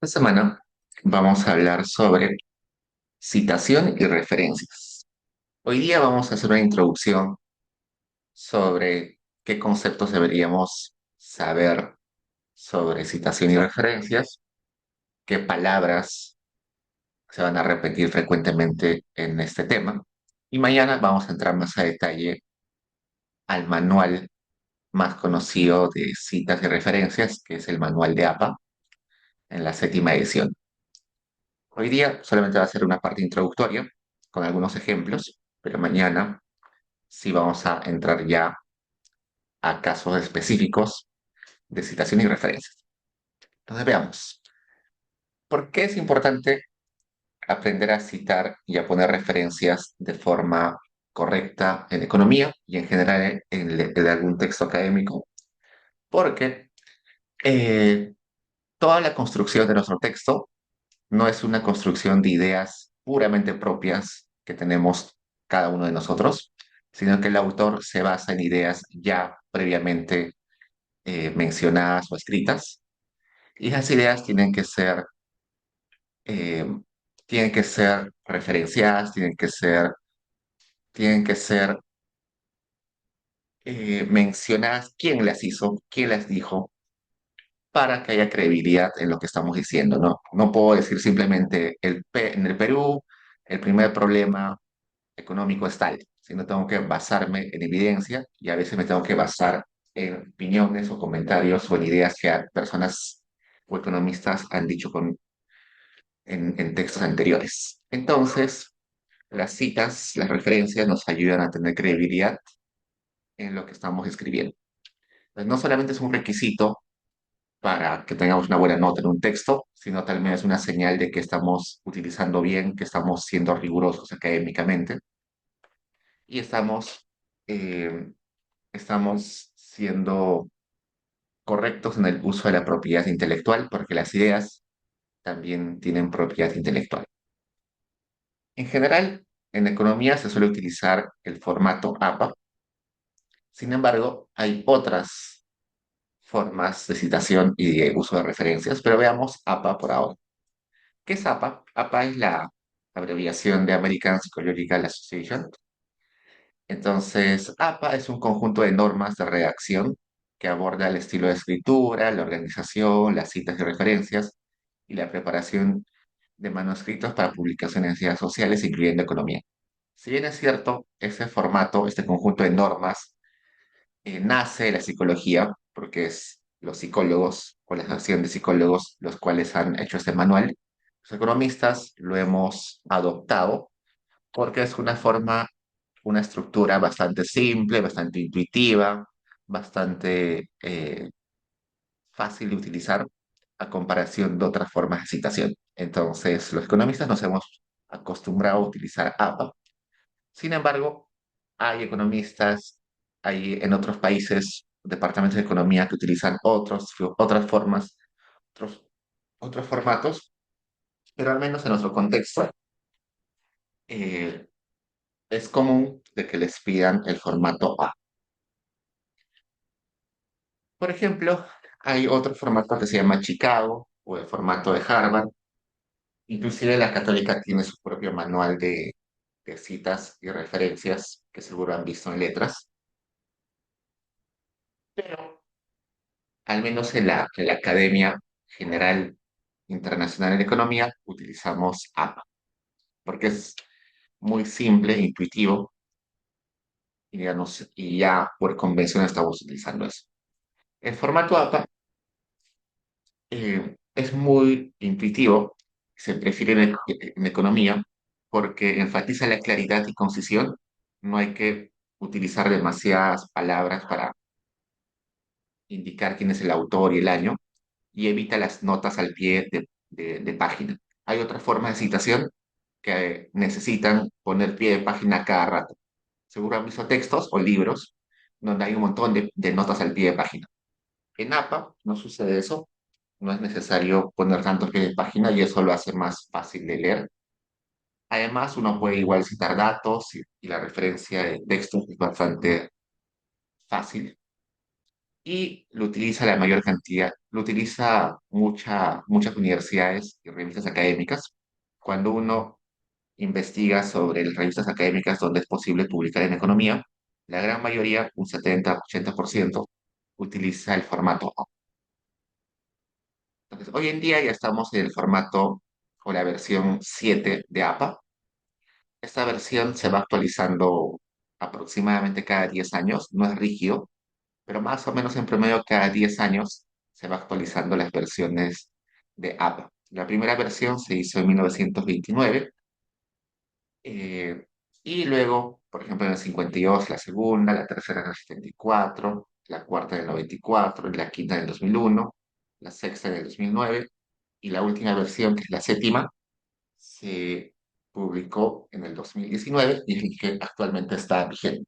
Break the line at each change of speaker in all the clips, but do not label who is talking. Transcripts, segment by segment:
Esta semana vamos a hablar sobre citación y referencias. Hoy día vamos a hacer una introducción sobre qué conceptos deberíamos saber sobre citación y referencias, qué palabras se van a repetir frecuentemente en este tema. Y mañana vamos a entrar más a detalle al manual más conocido de citas y referencias, que es el manual de APA, en la séptima edición. Hoy día solamente va a ser una parte introductoria con algunos ejemplos, pero mañana sí vamos a entrar ya a casos específicos de citación y referencias. Entonces veamos, ¿por qué es importante aprender a citar y a poner referencias de forma correcta en economía y en general en algún texto académico? Porque toda la construcción de nuestro texto no es una construcción de ideas puramente propias que tenemos cada uno de nosotros, sino que el autor se basa en ideas ya previamente mencionadas o escritas, y esas ideas eh, tienen que ser referenciadas, tienen que ser mencionadas quién las hizo, quién las dijo, para que haya credibilidad en lo que estamos diciendo, ¿no? No puedo decir simplemente en el Perú el primer problema económico es tal, sino tengo que basarme en evidencia y a veces me tengo que basar en opiniones o comentarios o en ideas que personas o economistas han dicho en textos anteriores. Entonces, las citas, las referencias nos ayudan a tener credibilidad en lo que estamos escribiendo. Entonces, no solamente es un requisito para que tengamos una buena nota en un texto, sino también es una señal de que estamos utilizando bien, que estamos siendo rigurosos académicamente y eh, estamos siendo correctos en el uso de la propiedad intelectual, porque las ideas también tienen propiedad intelectual. En general, en economía se suele utilizar el formato APA. Sin embargo, hay otras formas de citación y de uso de referencias, pero veamos APA por ahora. ¿Qué es APA? APA es la abreviación de American Psychological Association. Entonces, APA es un conjunto de normas de redacción que aborda el estilo de escritura, la organización, las citas y referencias y la preparación de manuscritos para publicaciones en ciencias sociales, incluyendo economía. Si bien es cierto, ese formato, este conjunto de normas, nace de la psicología, porque es los psicólogos o la asociación de psicólogos los cuales han hecho este manual. Los economistas lo hemos adoptado porque es una forma, una estructura bastante simple, bastante intuitiva, bastante fácil de utilizar a comparación de otras formas de citación. Entonces, los economistas nos hemos acostumbrado a utilizar APA. Sin embargo, hay economistas, hay en otros países departamentos de economía que utilizan otras formas, otros, otros formatos, pero al menos en nuestro contexto eh, es común de que les pidan el formato A. Por ejemplo, hay otro formato que se llama Chicago o el formato de Harvard. Inclusive la Católica tiene su propio manual de citas y referencias que seguro han visto en letras, pero al menos en la Academia General Internacional de Economía utilizamos APA, porque es muy simple, intuitivo, y, digamos, y ya por convención estamos utilizando eso. El formato APA es muy intuitivo, se prefiere en economía porque enfatiza la claridad y concisión. No hay que utilizar demasiadas palabras para indicar quién es el autor y el año, y evita las notas al pie de página. Hay otras formas de citación que necesitan poner pie de página cada rato. Seguro han visto textos o libros donde hay un montón de notas al pie de página. En APA no sucede eso, no es necesario poner tanto pie de página y eso lo hace más fácil de leer. Además, uno puede igual citar datos y la referencia de textos es bastante fácil. y lo utiliza la mayor cantidad, lo utiliza muchas universidades y revistas académicas. Cuando uno investiga sobre las revistas académicas donde es posible publicar en economía, la gran mayoría, un 70-80%, utiliza el formato O. Entonces, hoy en día ya estamos en el formato o la versión 7 de APA. Esta versión se va actualizando aproximadamente cada 10 años, no es rígido, pero más o menos en promedio cada 10 años se va actualizando las versiones de APA. La primera versión se hizo en 1929 eh, y luego, por ejemplo, en el 52 la segunda, la tercera en el 74, la cuarta en el 94, la quinta en el 2001, la sexta en el 2009 y la última versión, que es la séptima, se publicó en el 2019 y es el que actualmente está vigente.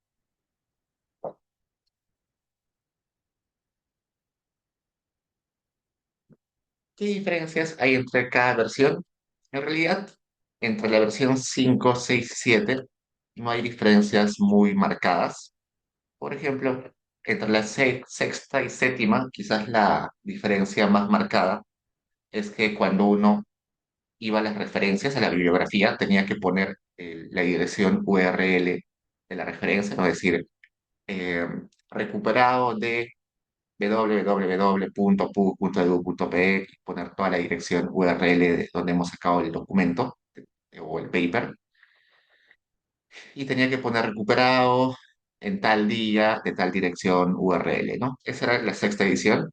¿Qué diferencias hay entre cada versión? En realidad, entre la versión 5, 6 y 7 no hay diferencias muy marcadas. Por ejemplo, entre la sexta y séptima, quizás la diferencia más marcada es que cuando uno iba a las referencias, a la bibliografía, tenía que poner la dirección URL de la referencia, ¿no? Es decir, eh, recuperado de www.pu.edu.pe y poner toda la dirección URL de donde hemos sacado el documento o el paper. Y tenía que poner recuperado en tal día, de tal dirección URL, ¿no? Esa era la sexta edición.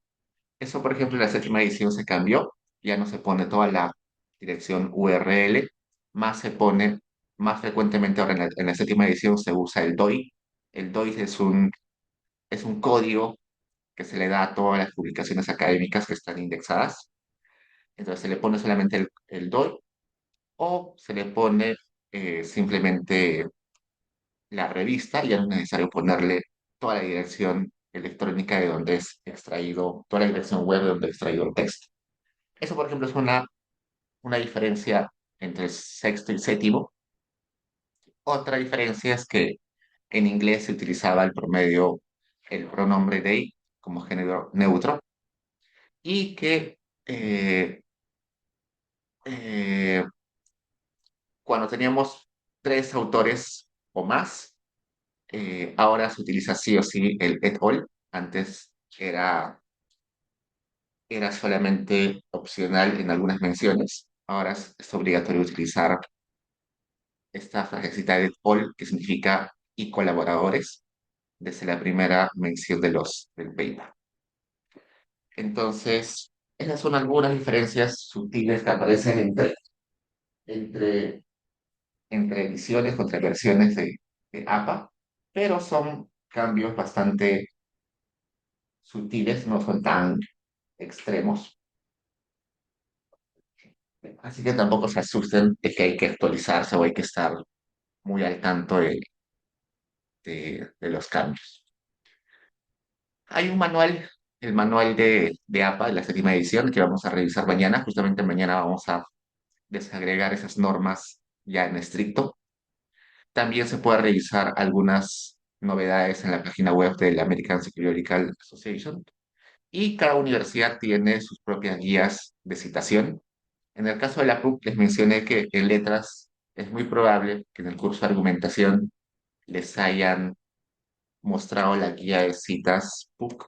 Eso, por ejemplo, en la séptima edición se cambió. Ya no se pone toda la dirección URL, más se pone, más frecuentemente ahora en la séptima edición se usa el DOI. El DOI es un código que se le da a todas las publicaciones académicas que están indexadas. Entonces se le pone solamente el DOI o se le pone simplemente la revista, ya no es necesario ponerle toda la dirección electrónica de donde es extraído, toda la dirección web de donde es extraído el texto. Eso, por ejemplo, es una diferencia entre el sexto y séptimo. Otra diferencia es que en inglés se utilizaba el promedio, el pronombre they como género neutro y que eh, cuando teníamos tres autores o más, ahora se utiliza sí o sí el et al. Antes era solamente opcional en algunas menciones. Ahora es obligatorio utilizar esta frasecita de et al, que significa y colaboradores, desde la primera mención del paper. Entonces, esas son algunas diferencias sutiles que aparecen entre, entre ediciones, contra versiones de APA, pero son cambios bastante sutiles, no son tan extremos. Así que tampoco se asusten de que hay que actualizarse o hay que estar muy al tanto de los cambios. Hay un manual, el manual de APA, de la séptima edición, que vamos a revisar mañana. Justamente mañana vamos a desagregar esas normas ya en estricto. También se puede revisar algunas novedades en la página web de la American Psychological Association. Y cada universidad tiene sus propias guías de citación. En el caso de la PUC, les mencioné que en letras es muy probable que en el curso de argumentación les hayan mostrado la guía de citas PUC.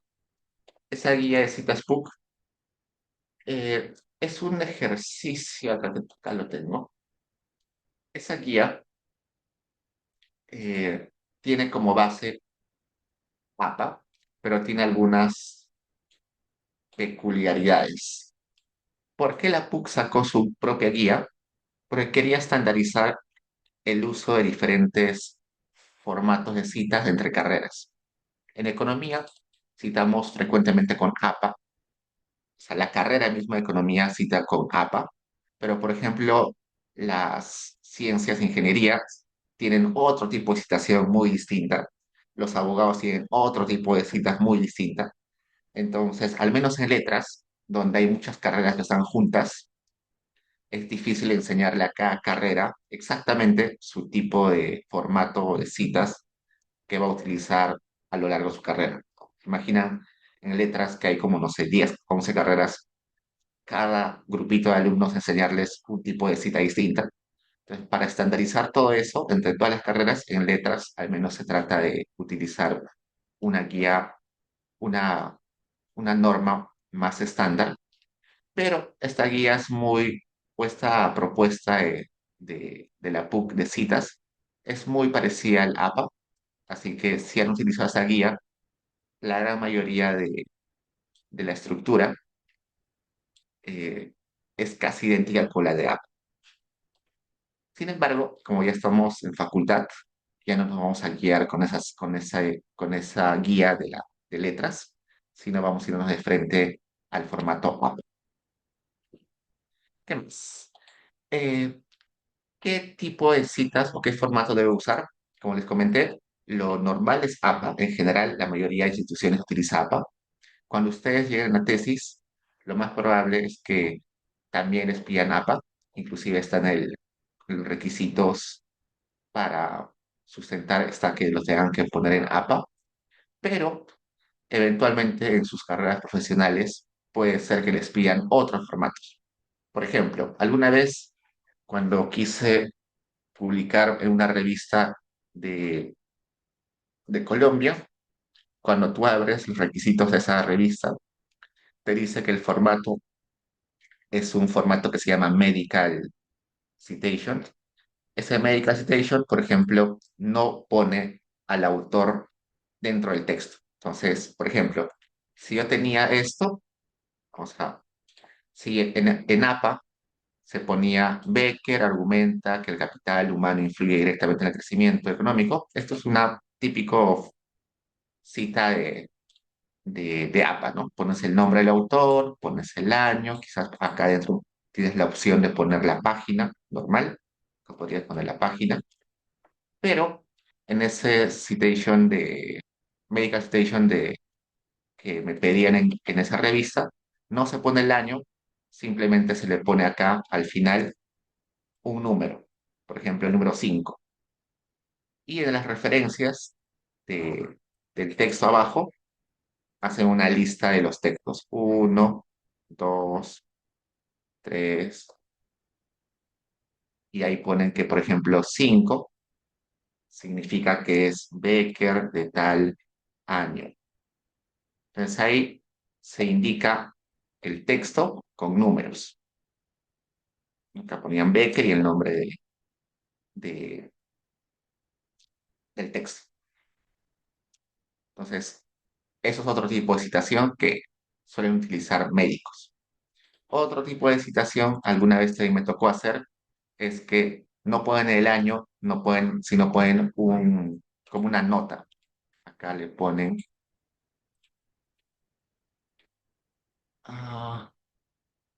Esa guía de citas PUC es un ejercicio, acá lo tengo. Esa guía tiene como base APA, pero tiene algunas peculiaridades. ¿Por qué la PUC sacó su propia guía? Porque quería estandarizar el uso de diferentes formatos de citas entre carreras. En economía citamos frecuentemente con APA, o sea, la carrera misma de economía cita con APA, pero por ejemplo, las ciencias de ingeniería tienen otro tipo de citación muy distinta, los abogados tienen otro tipo de citas muy distintas. Entonces, al menos en letras, donde hay muchas carreras que están juntas, es difícil enseñarle a cada carrera exactamente su tipo de formato de citas que va a utilizar a lo largo de su carrera. Imagina en letras que hay como, no sé, 10 11 carreras, cada grupito de alumnos enseñarles un tipo de cita distinta. Entonces, para estandarizar todo eso entre todas las carreras en letras, al menos se trata de utilizar una guía, una, una norma más estándar, pero esta guía es muy, o esta propuesta de la PUC de citas es muy parecida al APA, así que si han utilizado esa guía, la gran mayoría de la estructura eh, es casi idéntica con la de APA. Sin embargo, como ya estamos en facultad, ya no nos vamos a guiar con esa guía de letras, sino vamos a irnos de frente al formato APA. ¿Qué más? Eh, ¿Qué tipo de citas o qué formato debe usar? Como les comenté, lo normal es APA. En general, la mayoría de instituciones utiliza APA. Cuando ustedes lleguen a tesis, lo más probable es que también les pidan APA. Inclusive están en requisitos para sustentar está que los tengan que poner en APA. Pero eventualmente en sus carreras profesionales puede ser que les pidan otros formatos. Por ejemplo, alguna vez cuando quise publicar en una revista de, de Colombia, cuando tú abres los requisitos de esa revista, te dice que el formato es un formato que se llama Medical Citation. Ese Medical Citation, por ejemplo, no pone al autor dentro del texto. Entonces, por ejemplo, si yo tenía esto, o sea, si en APA se ponía Becker argumenta que el capital humano influye directamente en el crecimiento económico, esto es una típico cita de APA, ¿no? Pones el nombre del autor, pones el año, quizás acá adentro tienes la opción de poner la página normal, que podrías poner la página, pero en ese citation medical citation que me pedían en esa revista, no se pone el año, simplemente se le pone acá al final un número, por ejemplo, el número 5. Y en las referencias de- del texto abajo, hacen una lista de los textos. Uno, dos, tres, y ahí ponen que, por ejemplo, 5 significa que es Becker de tal año. Entonces ahí se indica el texto con números. Acá ponían Becker y el nombre de- del texto. Entonces, eso es otro tipo de citación que suelen utilizar médicos. Otro tipo de citación, alguna vez también me tocó hacer, es que no pueden el año, no pueden, sino pueden como una nota. Acá ah,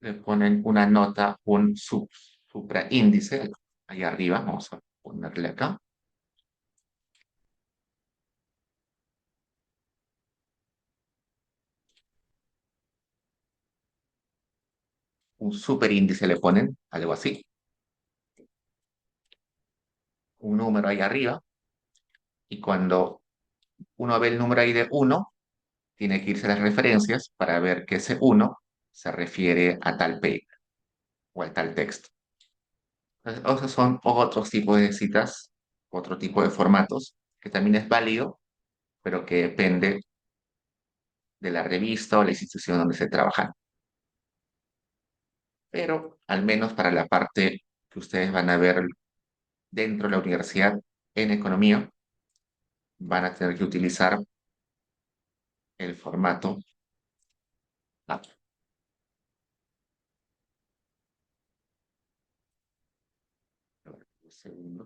le ponen una nota, un supraíndice, ahí arriba, vamos a ponerle acá, un superíndice le ponen, algo así, un número ahí arriba, y cuando uno ve el número ahí de uno tiene que irse a las referencias para ver que ese uno se refiere a tal paper o a tal texto. Entonces, esos son otros tipos de citas, otro tipo de formatos, que también es válido, pero que depende de la revista o la institución donde se trabaja. Pero al menos para la parte que ustedes van a ver dentro de la universidad en economía, van a tener que utilizar el formato A. A ver, un segundo.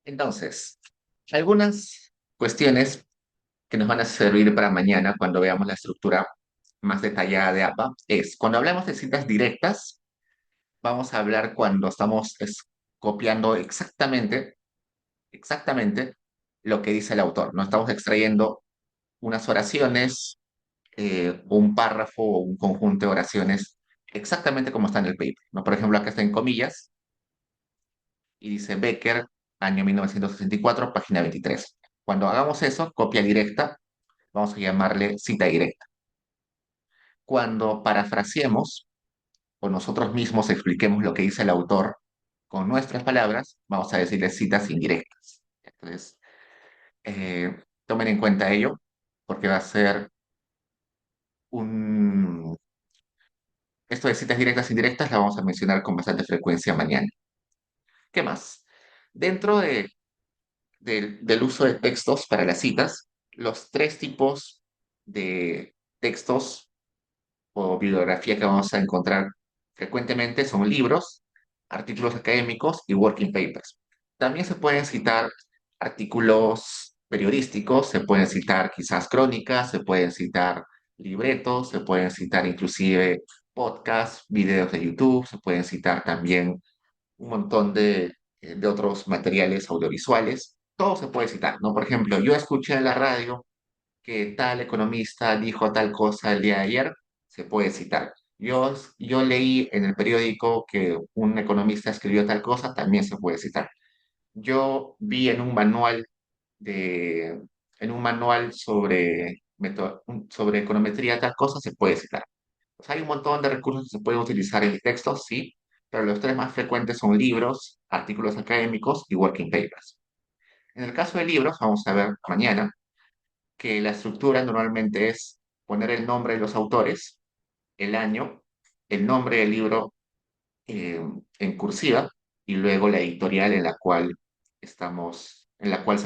Entonces, algunas cuestiones que nos van a servir para mañana cuando veamos la estructura más detallada de APA es, cuando hablamos de citas directas, vamos a hablar cuando estamos copiando exactamente lo que dice el autor. No estamos extrayendo unas oraciones, un párrafo o un conjunto de oraciones exactamente como está en el paper, ¿no? Por ejemplo, acá está en comillas y dice Becker, año 1964, página 23. Cuando hagamos eso, copia directa, vamos a llamarle cita directa. Cuando parafraseemos o nosotros mismos expliquemos lo que dice el autor con nuestras palabras, vamos a decirle citas indirectas. Entonces, tomen en cuenta ello, porque va a ser un... Esto de citas directas e indirectas la vamos a mencionar con bastante frecuencia mañana. ¿Qué más? Dentro del uso de textos para las citas, los tres tipos de textos o bibliografía que vamos a encontrar frecuentemente son libros, artículos académicos y working papers. También se pueden citar artículos periodísticos, se pueden citar quizás crónicas, se pueden citar libretos, se pueden citar inclusive podcasts, videos de YouTube, se pueden citar también un montón de otros materiales audiovisuales. Todo se puede citar, ¿no? Por ejemplo, yo escuché en la radio que tal economista dijo tal cosa el día de ayer, se puede citar. Yo leí en el periódico que un economista escribió tal cosa, también se puede citar. Yo vi de, en un manual sobre econometría tal cosa, se puede citar. Pues hay un montón de recursos que se pueden utilizar en textos, sí, pero los tres más frecuentes son libros, artículos académicos y working papers. En el caso de libros, vamos a ver mañana que la estructura normalmente es poner el nombre de los autores, el año, el nombre del libro eh, en cursiva y luego la editorial en la cual se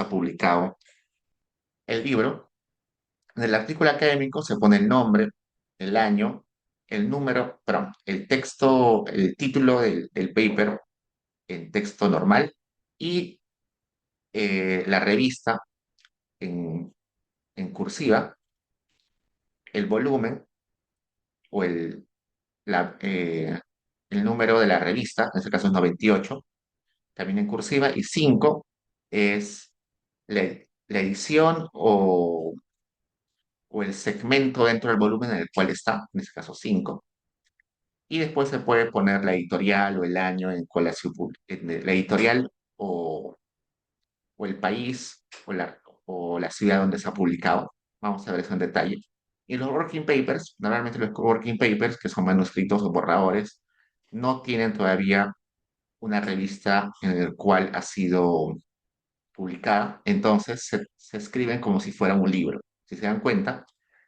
ha publicado el libro. En el artículo académico se pone el nombre, el año, el número, perdón, el texto, el título del paper en texto normal y la revista en, en cursiva, el volumen o el número de la revista, en este caso es 98, también en cursiva, y 5 es la, la edición o el segmento dentro del volumen en el cual está, en este caso 5. Y después se puede poner la editorial o el año en cual la editorial o el país o la ciudad donde se ha publicado. Vamos a ver eso en detalle. Y los working papers, normalmente los working papers, que son manuscritos o borradores, no tienen todavía una revista en el cual ha sido publicada, entonces se escriben como si fuera un libro. Si se dan cuenta,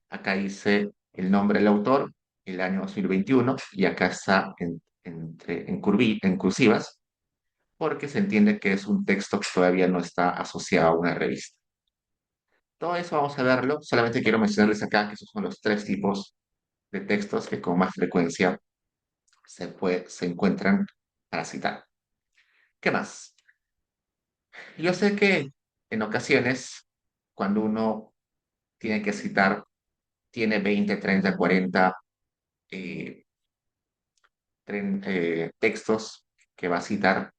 acá dice el nombre del autor, el año 2021, y acá está en cursivas, porque se entiende que es un texto que todavía no está asociado a una revista. Todo eso vamos a verlo, solamente quiero mencionarles acá que esos son los tres tipos de textos que con más frecuencia se encuentran para citar. ¿Qué más? Yo sé que en ocasiones, cuando uno tiene que citar, tiene 20, 30, 40 eh, textos que va a citar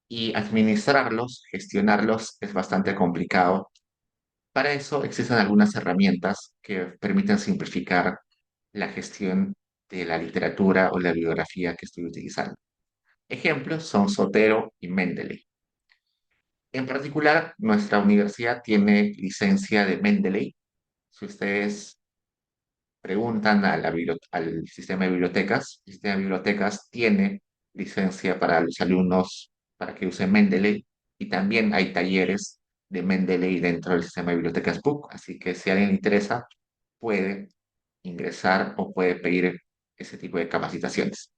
y administrarlos, gestionarlos es bastante complicado. Para eso existen algunas herramientas que permiten simplificar la gestión de la literatura o la bibliografía que estoy utilizando. Ejemplos son Sotero y Mendeley. En particular, nuestra universidad tiene licencia de Mendeley. Si ustedes preguntan al sistema de bibliotecas, el sistema de bibliotecas tiene licencia para los alumnos para que usen Mendeley y también hay talleres de Mendeley dentro del sistema de bibliotecas Book, así que si a alguien le interesa, puede ingresar o puede pedir ese tipo de capacitaciones.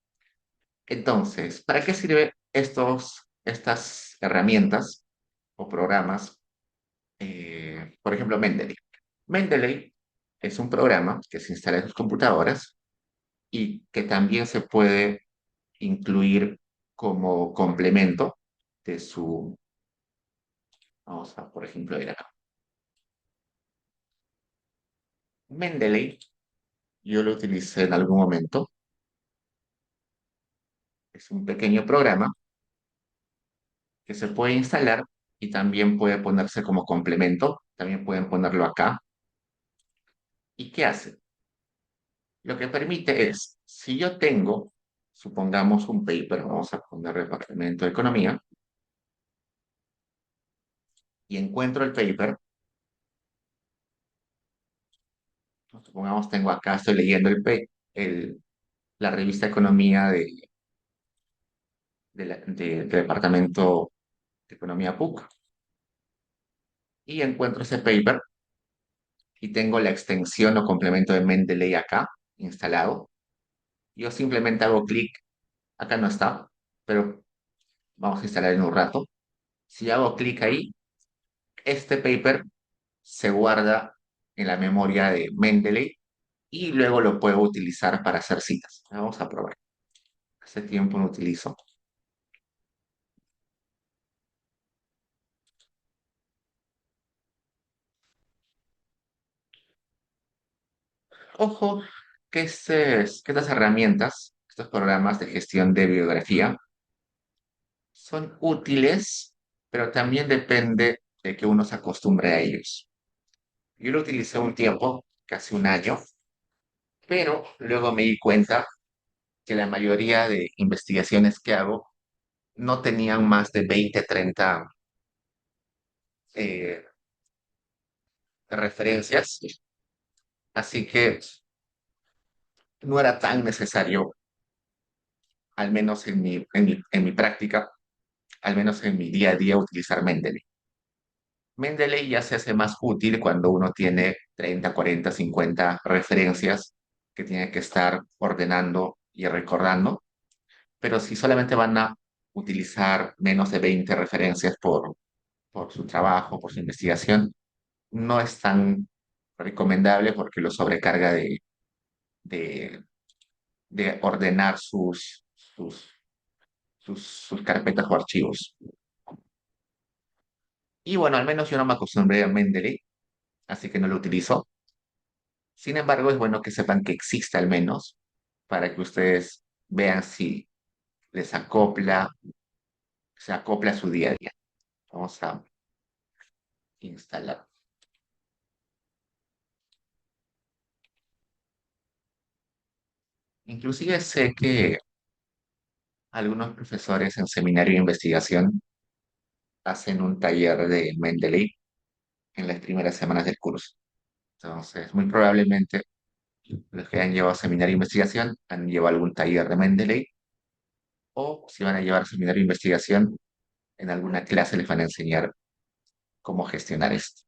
Entonces, ¿para qué sirven estas herramientas o programas? Por ejemplo, Mendeley. Mendeley es un programa que se instala en sus computadoras y que también se puede incluir como complemento de su, vamos a, por ejemplo, ir acá. Mendeley, yo lo utilicé en algún momento, es un pequeño programa que se puede instalar y también puede ponerse como complemento. También pueden ponerlo acá. ¿Y qué hace? Lo que permite es, si yo tengo, supongamos un paper, vamos a poner Departamento de Economía, y encuentro el paper, supongamos tengo acá, estoy leyendo la revista Economía del Departamento de Economía PUC, y encuentro ese paper y tengo la extensión o complemento de Mendeley acá instalado. Yo simplemente hago clic, acá no está, pero vamos a instalar en un rato. Si hago clic ahí, este paper se guarda en la memoria de Mendeley y luego lo puedo utilizar para hacer citas. Vamos a probar. Hace tiempo no utilizo. Ojo que estas herramientas, estos programas de gestión de bibliografía, son útiles, pero también depende de que uno se acostumbre a ellos. Yo lo utilicé un tiempo, casi un año, pero luego me di cuenta que la mayoría de investigaciones que hago no tenían más de 20, 30 eh, referencias, así que no era tan necesario, al menos en mi práctica, al menos en mi día a día, utilizar Mendeley. Mendeley ya se hace más útil cuando uno tiene 30, 40, 50 referencias que tiene que estar ordenando y recordando, pero si solamente van a utilizar menos de 20 referencias por su trabajo, por su investigación, no es tan recomendable porque lo sobrecarga de, de ordenar sus carpetas o archivos. Y bueno, al menos yo no me acostumbré a Mendeley, así que no lo utilizo. Sin embargo, es bueno que sepan que existe al menos para que ustedes vean si les acopla, se acopla a su día a día. Vamos a instalar. Inclusive sé que algunos profesores en seminario de investigación hacen un taller de Mendeley en las primeras semanas del curso. Entonces, muy probablemente los que han llevado seminario de investigación han llevado algún taller de Mendeley o si van a llevar seminario de investigación, en alguna clase les van a enseñar cómo gestionar esto.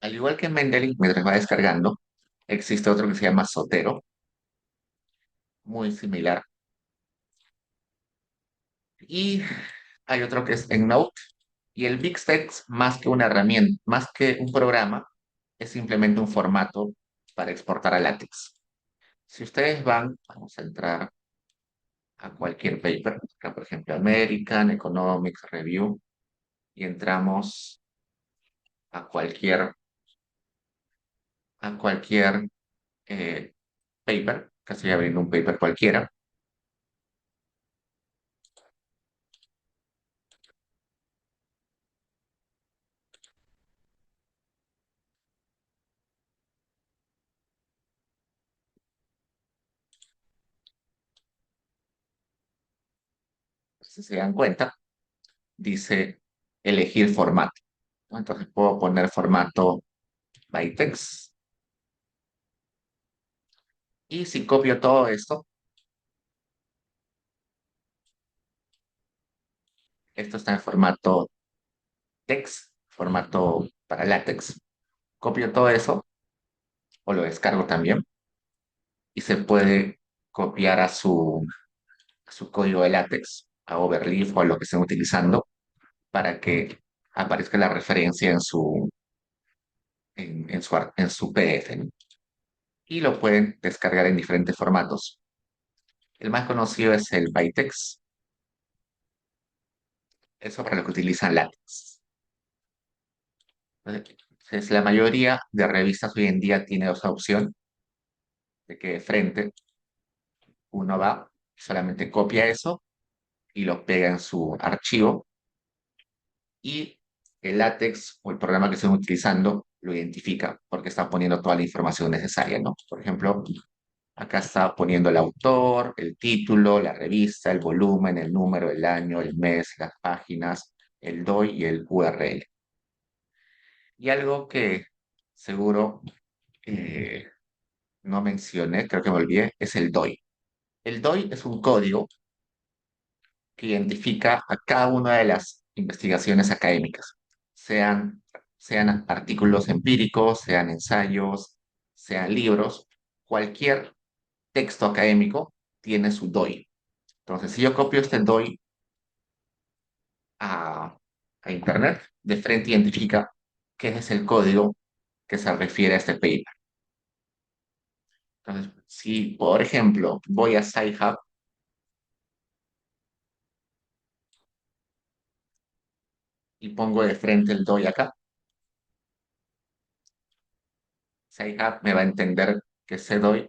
Al igual que Mendeley, mientras va descargando, existe otro que se llama Zotero, muy similar. Y hay otro que es EndNote. Y el BigText, más que una herramienta, más que un programa, es simplemente un formato para exportar a LaTeX. Si ustedes van, vamos a entrar a cualquier paper, acá por ejemplo American Economics Review, y entramos a cualquier eh, paper, que estoy abriendo un paper cualquiera, si se dan cuenta, dice elegir formato, ¿no? Entonces puedo poner formato bytex y si copio todo esto, esto está en formato text, formato para látex, copio todo eso o lo descargo también y se puede copiar a su código de látex, a Overleaf o a lo que estén utilizando para que aparezca la referencia en su PDF, ¿no? Y lo pueden descargar en diferentes formatos. El más conocido es el bytex, Eso para lo que utilizan látex. Entonces, la mayoría de revistas hoy en día tiene esa opción de que de frente uno va, solamente copia eso y lo pega en su archivo y el látex o el programa que estén utilizando lo identifica porque está poniendo toda la información necesaria, ¿no? Por ejemplo, acá está poniendo el autor, el título, la revista, el volumen, el número, el año, el mes, las páginas, el DOI y el URL. Y algo que seguro eh, no mencioné, creo que me olvidé, es el DOI. El DOI es un código que identifica a cada una de las investigaciones académicas, sean, sean artículos empíricos, sean ensayos, sean libros, cualquier texto académico tiene su DOI. Entonces, si yo copio este DOI a, a Internet, de frente identifica qué es el código que se refiere a este paper. Entonces, si, por ejemplo, voy a SciHub y pongo de frente el DOI acá, SciHub me va a entender que ese DOI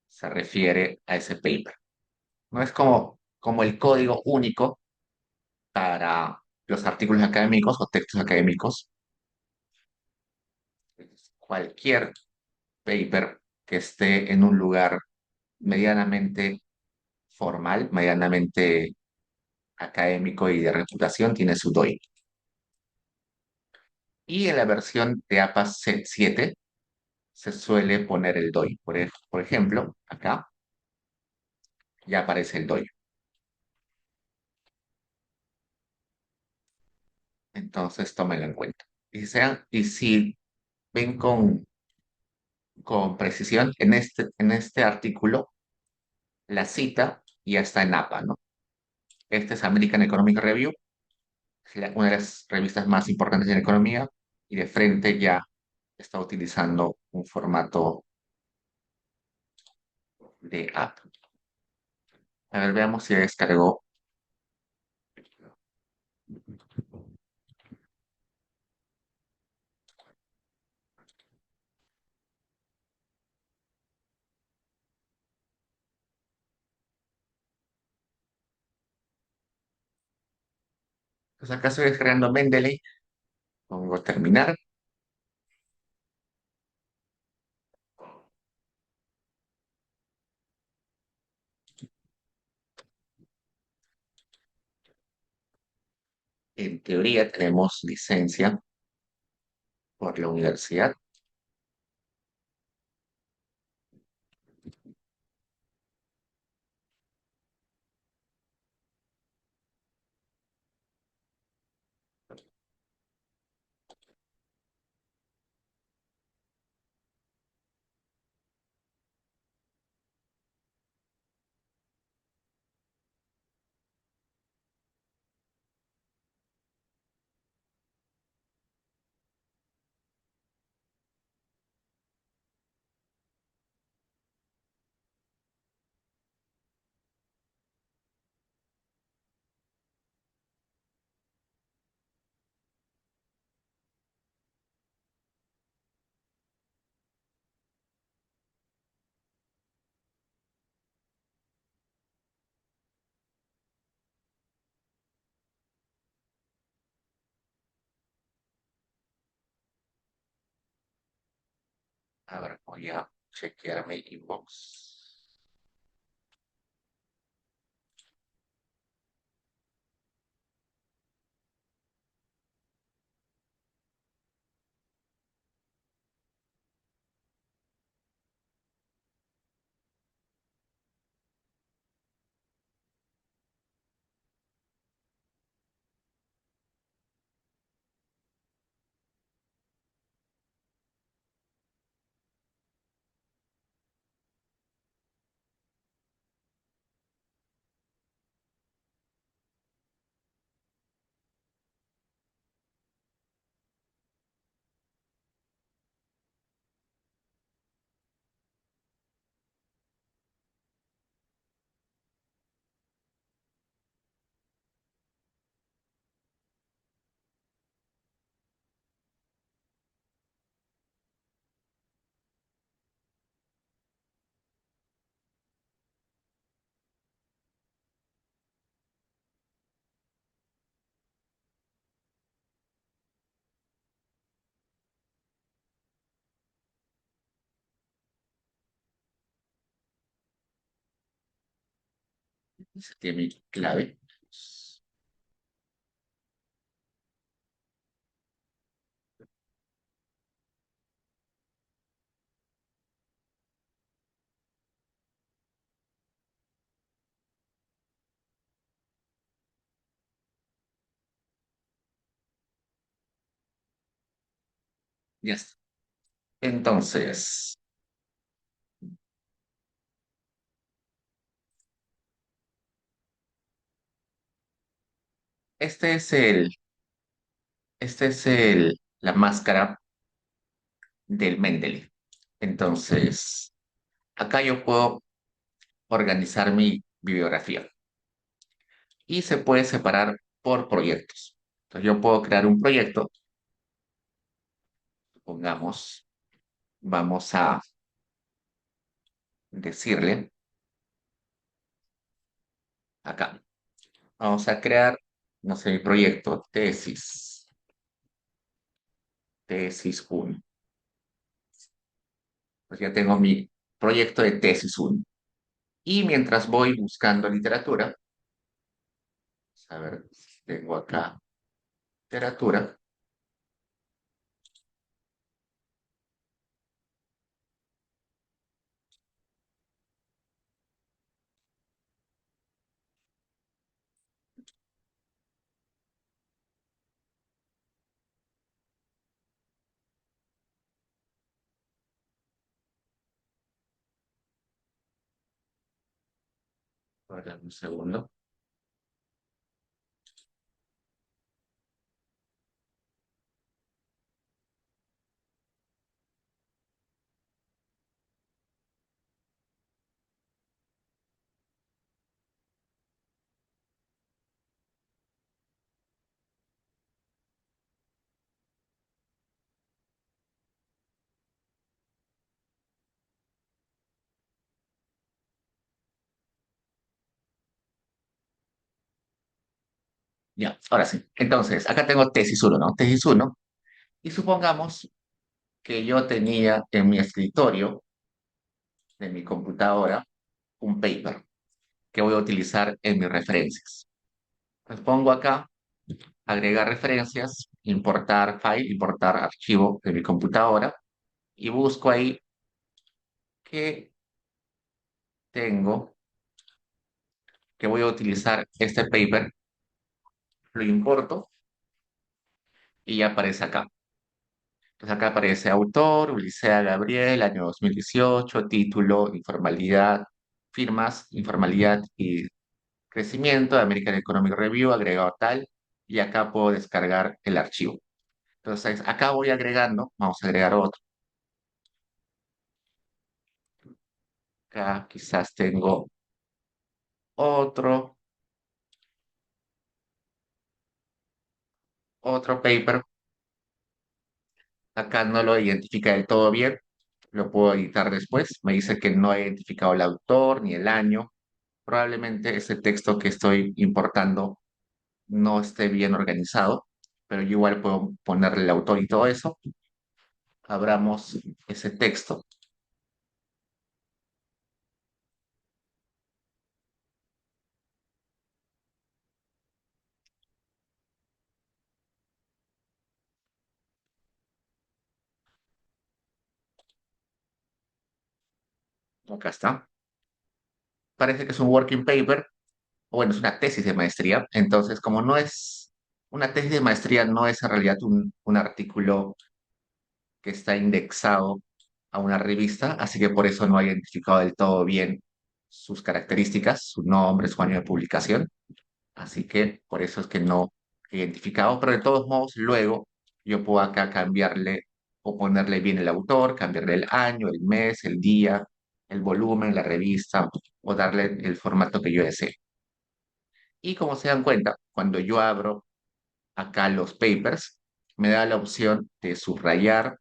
se refiere a ese paper. No es como el código único para los artículos académicos o textos académicos. Cualquier paper que esté en un lugar medianamente formal, medianamente académico y de reputación, tiene su DOI. Y en la versión de APA 7 se suele poner el DOI. Por ejemplo, acá ya aparece el DOI. Entonces, tómenlo en cuenta. Y si ven con precisión, en este artículo, la cita ya está en APA, ¿no? Este es American Economic Review, es una de las revistas más importantes en economía, y de frente ya está utilizando un formato de APA. A ver, veamos si ya descargó. Pues acá estoy descargando Mendeley, pongo terminar. En teoría tenemos licencia por la universidad. A ver, voy a chequear mi inbox. Tiene mi clave. Ya está. Entonces, este es la máscara del Mendeley. Entonces, acá yo puedo organizar mi bibliografía y se puede separar por proyectos. Entonces, yo puedo crear un proyecto, pongamos, vamos a decirle acá, vamos a crear, no sé, mi proyecto, tesis 1. Pues ya tengo mi proyecto de tesis 1. Y mientras voy buscando literatura, a ver, tengo acá literatura, ahora un segundo, ya, ahora sí. Entonces, acá tengo tesis 1, ¿no? Tesis 1. Y supongamos que yo tenía en mi escritorio de mi computadora un paper que voy a utilizar en mis referencias. Entonces pongo acá, agregar referencias, importar file, importar archivo de mi computadora y busco ahí que tengo, que voy a utilizar este paper, lo importo y ya aparece acá. Entonces acá aparece autor, Ulicea Gabriel, año 2018, título, informalidad, firmas, informalidad y crecimiento, American Economic Review, agregado tal, y acá puedo descargar el archivo. Entonces acá voy agregando, vamos a agregar otro. Acá quizás tengo otro, otro paper. Acá no lo identifica del todo bien, lo puedo editar después. Me dice que no he identificado el autor ni el año. Probablemente ese texto que estoy importando no esté bien organizado, pero yo igual puedo ponerle el autor y todo eso. Abramos ese texto. Acá está. Parece que es un working paper, o bueno, es una tesis de maestría. Entonces, como no es una tesis de maestría, no es en realidad un artículo que está indexado a una revista, así que por eso no ha identificado del todo bien sus características, su nombre, su año de publicación. Así que por eso es que no he identificado, pero de todos modos, luego yo puedo acá cambiarle o ponerle bien el autor, cambiarle el año, el mes, el día, el volumen, la revista, o darle el formato que yo desee. Y como se dan cuenta, cuando yo abro acá los papers, me da la opción de subrayar,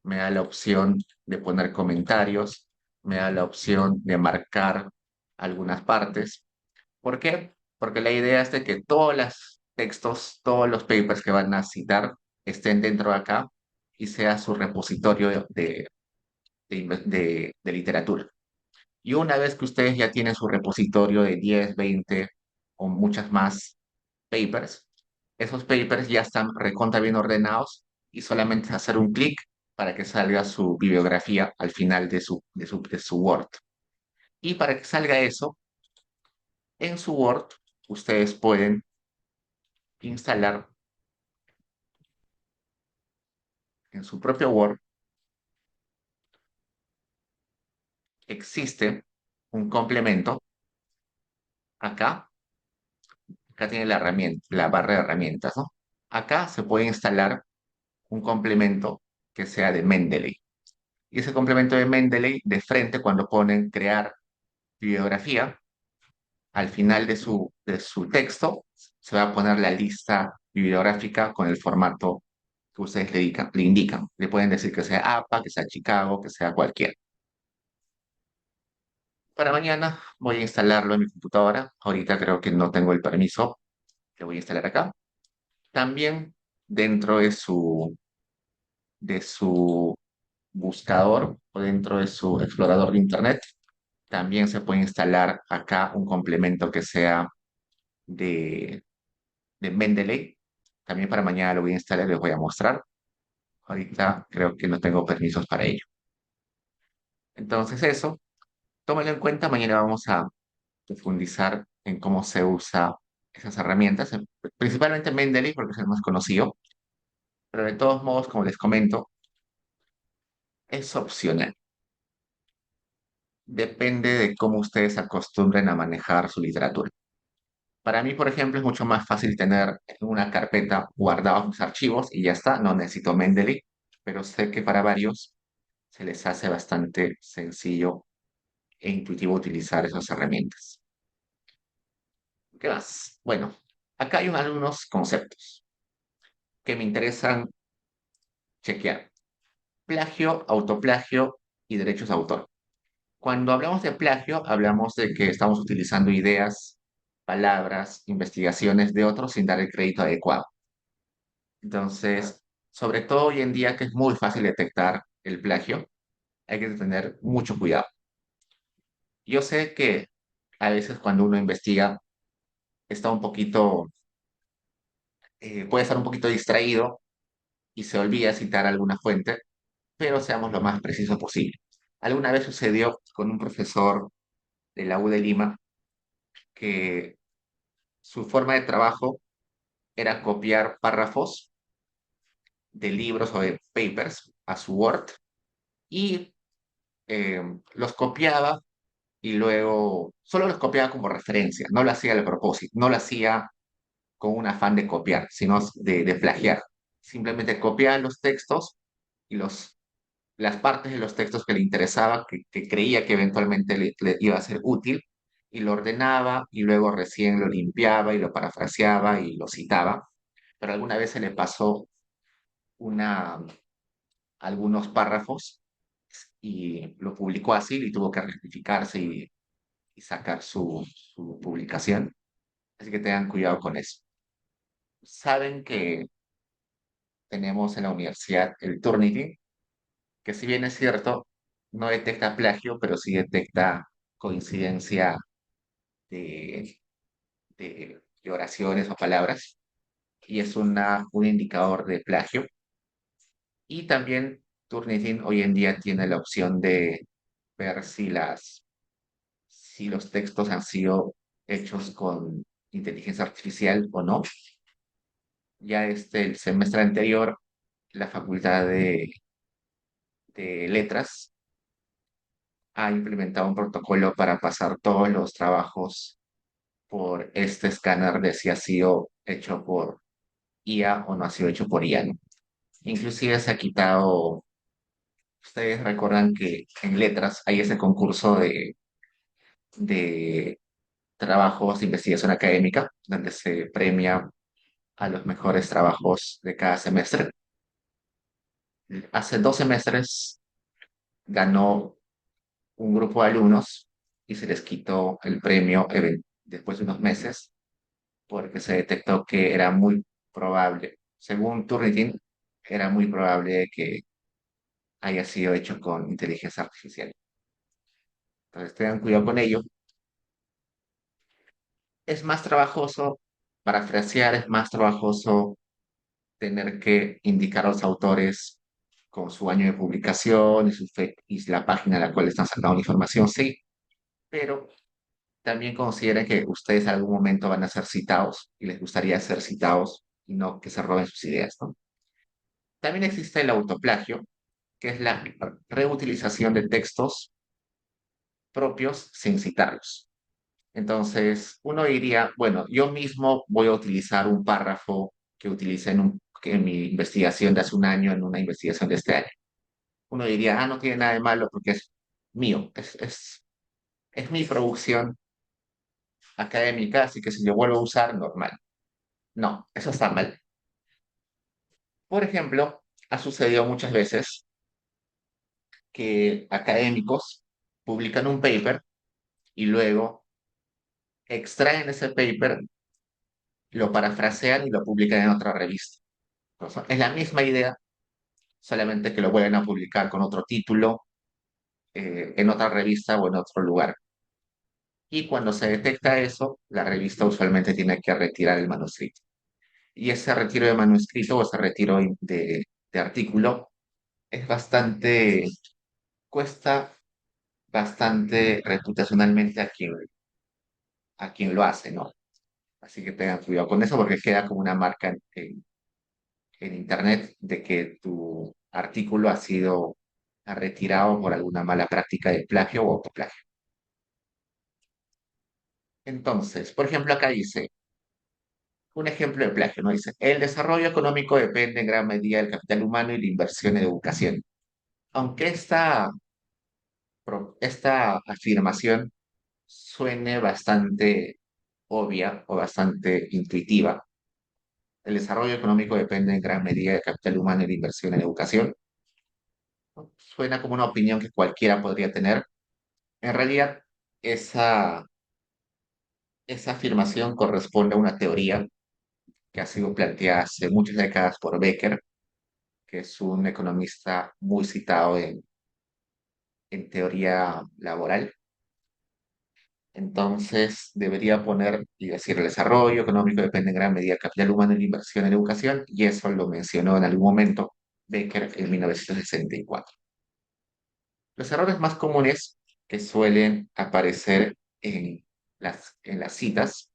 me da la opción de poner comentarios, me da la opción de marcar algunas partes. ¿Por qué? Porque la idea es de que todos los textos, todos los papers que van a citar estén dentro de acá y sea su repositorio de literatura. Y una vez que ustedes ya tienen su repositorio de 10, 20 o muchas más papers, esos papers ya están recontra bien ordenados y solamente es hacer un clic para que salga su bibliografía al final de su Word. Y para que salga eso, en su Word, ustedes pueden instalar en su propio Word, existe un complemento acá. Acá tiene la herramienta, la barra de herramientas, ¿no? Acá se puede instalar un complemento que sea de Mendeley. Y ese complemento de Mendeley, de frente, cuando ponen crear bibliografía, al final de su texto, se va a poner la lista bibliográfica con el formato que ustedes le indican. Le pueden decir que sea APA, que sea Chicago, que sea cualquiera. Para mañana voy a instalarlo en mi computadora. Ahorita creo que no tengo el permiso. Lo voy a instalar acá. También dentro de su buscador o dentro de su explorador de Internet, también se puede instalar acá un complemento que sea de, de Mendeley. También para mañana lo voy a instalar y les voy a mostrar. Ahorita creo que no tengo permisos para ello. Entonces eso, tómalo en cuenta. Mañana vamos a profundizar en cómo se usa esas herramientas, principalmente Mendeley porque es el más conocido, pero de todos modos, como les comento, es opcional. Depende de cómo ustedes se acostumbren a manejar su literatura. Para mí, por ejemplo, es mucho más fácil tener en una carpeta guardados mis archivos y ya está, no necesito Mendeley, pero sé que para varios se les hace bastante sencillo e intuitivo utilizar esas herramientas. ¿Qué más? Bueno, acá hay algunos conceptos que me interesan chequear. Plagio, autoplagio y derechos de autor. Cuando hablamos de plagio, hablamos de que estamos utilizando ideas, palabras, investigaciones de otros sin dar el crédito adecuado. Entonces, sobre todo hoy en día que es muy fácil detectar el plagio, hay que tener mucho cuidado. Yo sé que a veces cuando uno investiga está un poquito, puede estar un poquito distraído y se olvida citar alguna fuente, pero seamos lo más preciso posible. Alguna vez sucedió con un profesor de la U de Lima que su forma de trabajo era copiar párrafos de libros o de papers a su Word y los copiaba y luego solo los copiaba como referencia, no lo hacía a propósito, no lo hacía con un afán de copiar, sino de plagiar. Simplemente copiaba los textos y las partes de los textos que le interesaba, que creía que eventualmente le iba a ser útil, y lo ordenaba y luego recién lo limpiaba y lo parafraseaba y lo citaba. Pero alguna vez se le pasó una, algunos párrafos y lo publicó así y tuvo que rectificarse y sacar su publicación. Así que tengan cuidado con eso. Saben que tenemos en la universidad el Turnitin, que si bien es cierto, no detecta plagio, pero sí detecta coincidencia de, de oraciones o palabras, y es un indicador de plagio. Y también Turnitin hoy en día tiene la opción de ver si los textos han sido hechos con inteligencia artificial o no. Ya el semestre anterior, la Facultad de Letras ha implementado un protocolo para pasar todos los trabajos por este escáner de si ha sido hecho por IA o no ha sido hecho por IA, ¿no? Inclusive se ha quitado, ustedes recuerdan que en letras hay ese concurso de trabajos de investigación académica, donde se premia a los mejores trabajos de cada semestre. Hace 2 semestres ganó un grupo de alumnos y se les quitó el premio después de unos meses porque se detectó que era muy probable, según Turnitin, era muy probable que haya sido hecho con inteligencia artificial. Entonces tengan cuidado con ello. Es más trabajoso, parafrasear es más trabajoso tener que indicar a los autores con su año de publicación y la página a la cual están sacando la información, sí, pero también consideren que ustedes en algún momento van a ser citados y les gustaría ser citados y no que se roben sus ideas, ¿no? También existe el autoplagio, que es la reutilización de textos propios sin citarlos. Entonces, uno diría, bueno, yo mismo voy a utilizar un párrafo que utilicé en mi investigación de hace un año, en una investigación de este año. Uno diría, no tiene nada de malo porque es mío, es mi producción académica, así que si yo vuelvo a usar, normal. No, eso está mal. Por ejemplo, ha sucedido muchas veces que académicos publican un paper y luego extraen ese paper, lo parafrasean y lo publican en otra revista. Entonces, es la misma idea, solamente que lo vuelven a publicar con otro título, en otra revista o en otro lugar. Y cuando se detecta eso, la revista usualmente tiene que retirar el manuscrito. Y ese retiro de manuscrito o ese retiro de artículo es bastante, cuesta bastante reputacionalmente a quien lo hace, ¿no? Así que tengan cuidado con eso porque queda como una marca en Internet de que tu artículo ha sido retirado por alguna mala práctica de plagio o autoplagio. Entonces, por ejemplo, acá dice, un ejemplo de plagio, ¿no? Dice, el desarrollo económico depende en gran medida del capital humano y la inversión en educación. Aunque esta afirmación suene bastante obvia o bastante intuitiva, el desarrollo económico depende en gran medida del capital humano y la inversión en educación. ¿No? Suena como una opinión que cualquiera podría tener. En realidad, esa, esa afirmación corresponde a una teoría que ha sido planteada hace muchas décadas por Becker, que es un economista muy citado en teoría laboral. Entonces, debería poner y decir, el desarrollo económico depende en gran medida del capital humano y la inversión en educación, y eso lo mencionó en algún momento Becker en 1964. Los errores más comunes que suelen aparecer en las citas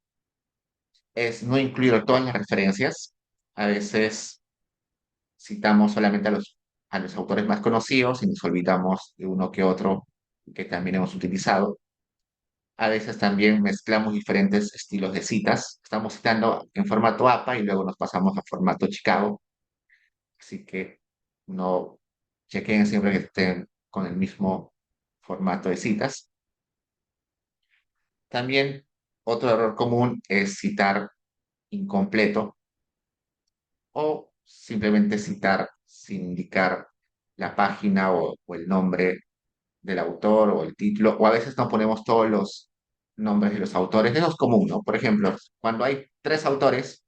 es no incluir todas las referencias. A veces citamos solamente a los autores más conocidos y nos olvidamos de uno que otro que también hemos utilizado. A veces también mezclamos diferentes estilos de citas. Estamos citando en formato APA y luego nos pasamos a formato Chicago. Así que no chequen siempre que estén con el mismo formato de citas. También otro error común es citar incompleto o simplemente citar sin indicar la página o el nombre del autor o el título, o a veces no ponemos todos los nombres de los autores. Eso es común, ¿no? Por ejemplo, cuando hay tres autores,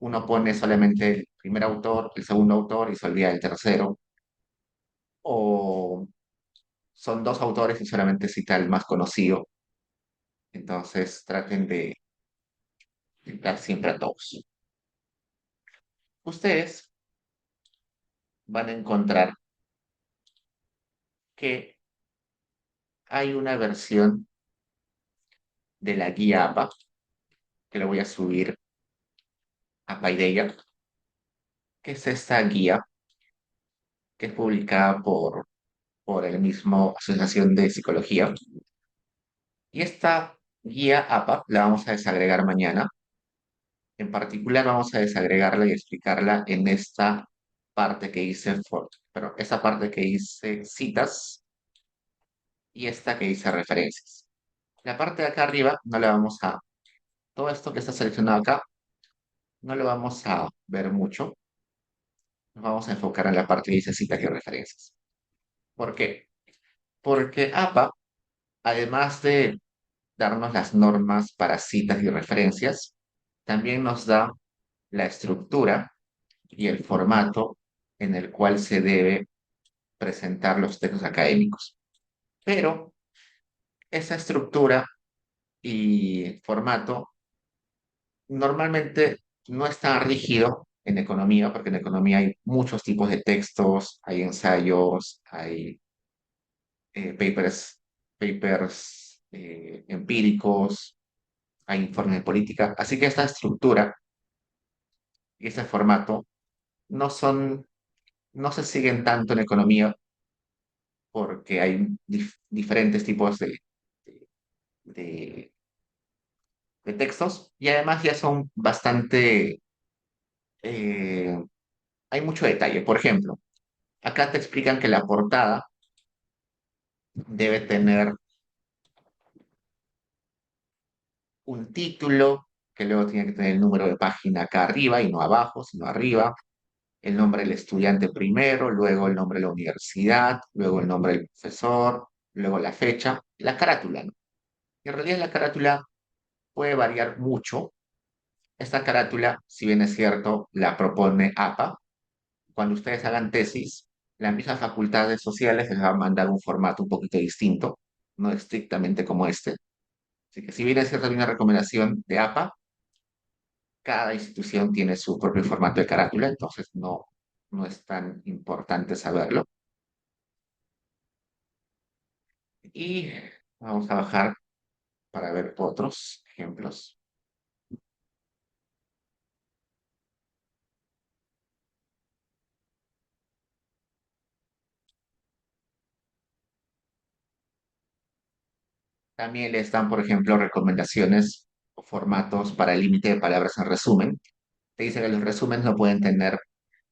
uno pone solamente el primer autor, el segundo autor y se olvida del tercero, o son dos autores y solamente cita el más conocido. Entonces traten de citar siempre a todos. Ustedes van a encontrar que hay una versión de la guía APA, que lo voy a subir a Paideia, que es esta guía que es publicada por el mismo Asociación de Psicología. Y esta guía APA la vamos a desagregar mañana. En particular vamos a desagregarla y explicarla en esta parte que dice, pero esta parte que dice citas y esta que dice referencias. La parte de acá arriba no la vamos a, todo esto que está seleccionado acá, no lo vamos a ver mucho. Nos vamos a enfocar en la parte que dice citas y referencias. ¿Por qué? Porque APA, además de darnos las normas para citas y referencias, también nos da la estructura y el formato en el cual se debe presentar los textos académicos. Pero esa estructura y formato normalmente no es tan rígido en economía, porque en economía hay muchos tipos de textos, hay ensayos, hay papers empíricos, hay informes de política. Así que esta estructura y ese formato no son, no se siguen tanto en economía porque hay diferentes tipos de- de textos y además ya son bastante, eh, hay mucho detalle. Por ejemplo, acá te explican que la portada debe tener un título, que luego tiene que tener el número de página acá arriba y no abajo, sino arriba, el nombre del estudiante primero, luego el nombre de la universidad, luego el nombre del profesor, luego la fecha, la carátula, ¿no? Y en realidad la carátula puede variar mucho. Esta carátula, si bien es cierto, la propone APA. Cuando ustedes hagan tesis, la misma Facultad de Sociales les va a mandar un formato un poquito distinto, no estrictamente como este. Así que si bien es cierto, hay una recomendación de APA, cada institución tiene su propio formato de carátula, entonces no es tan importante saberlo. Y vamos a bajar para ver otros ejemplos. También le están, por ejemplo, recomendaciones o formatos para el límite de palabras en resumen. Te dice que los resúmenes no pueden tener,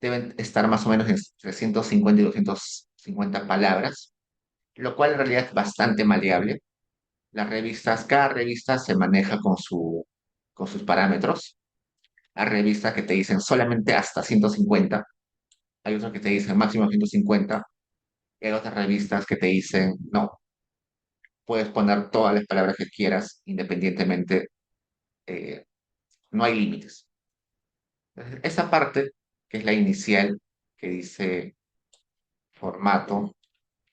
deben estar más o menos entre 150 y 250 palabras, lo cual en realidad es bastante maleable. Las revistas, cada revista se maneja con sus parámetros. Hay revistas que te dicen solamente hasta 150, hay otras que te dicen máximo 150, y hay otras revistas que te dicen no, puedes poner todas las palabras que quieras, independientemente, eh, no hay límites. Entonces, esa parte, que es la inicial, que dice formato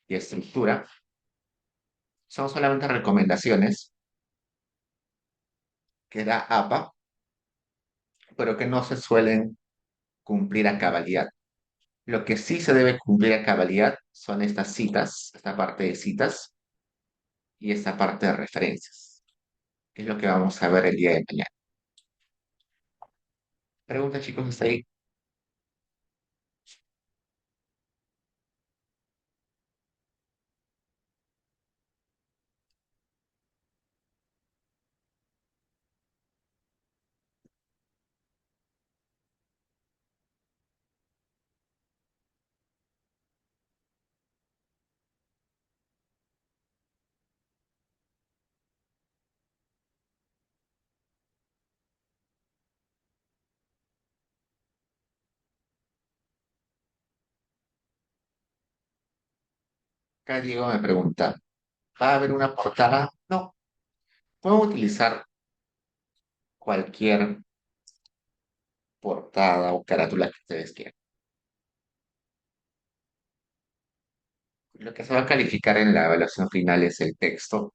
y estructura, son solamente recomendaciones que da APA, pero que no se suelen cumplir a cabalidad. Lo que sí se debe cumplir a cabalidad son estas citas, esta parte de citas y esta parte de referencias, que es lo que vamos a ver el día de mañana. Pregunta, chicos, ¿está ahí? Acá Diego me pregunta, ¿va a haber una portada? No, puedo utilizar cualquier portada o carátula que ustedes quieran. Lo que se va a calificar en la evaluación final es el texto,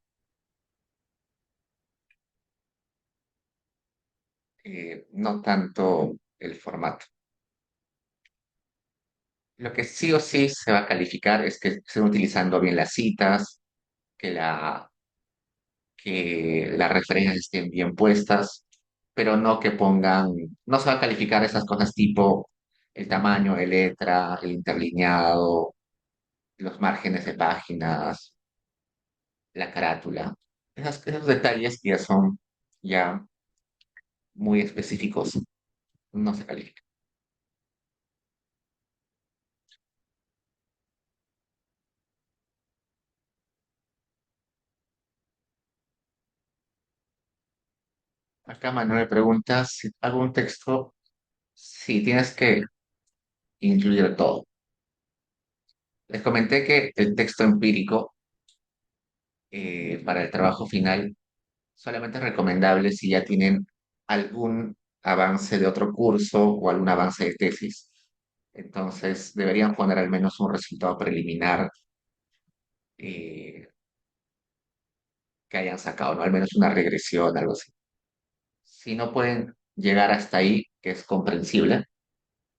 no tanto el formato. Lo que sí o sí se va a calificar es que estén utilizando bien las citas, que que las referencias estén bien puestas, pero no que pongan, no se va a calificar esas cosas tipo el tamaño de letra, el interlineado, los márgenes de páginas, la carátula. Esos detalles que ya son ya muy específicos, no se califican. Acá Manuel pregunta si hago un texto, si tienes que incluir todo. Les comenté que el texto empírico para el trabajo final solamente es recomendable si ya tienen algún avance de otro curso o algún avance de tesis. Entonces, deberían poner al menos un resultado preliminar, eh, que hayan sacado, ¿no? Al menos una regresión, algo así. Si no pueden llegar hasta ahí, que es comprensible,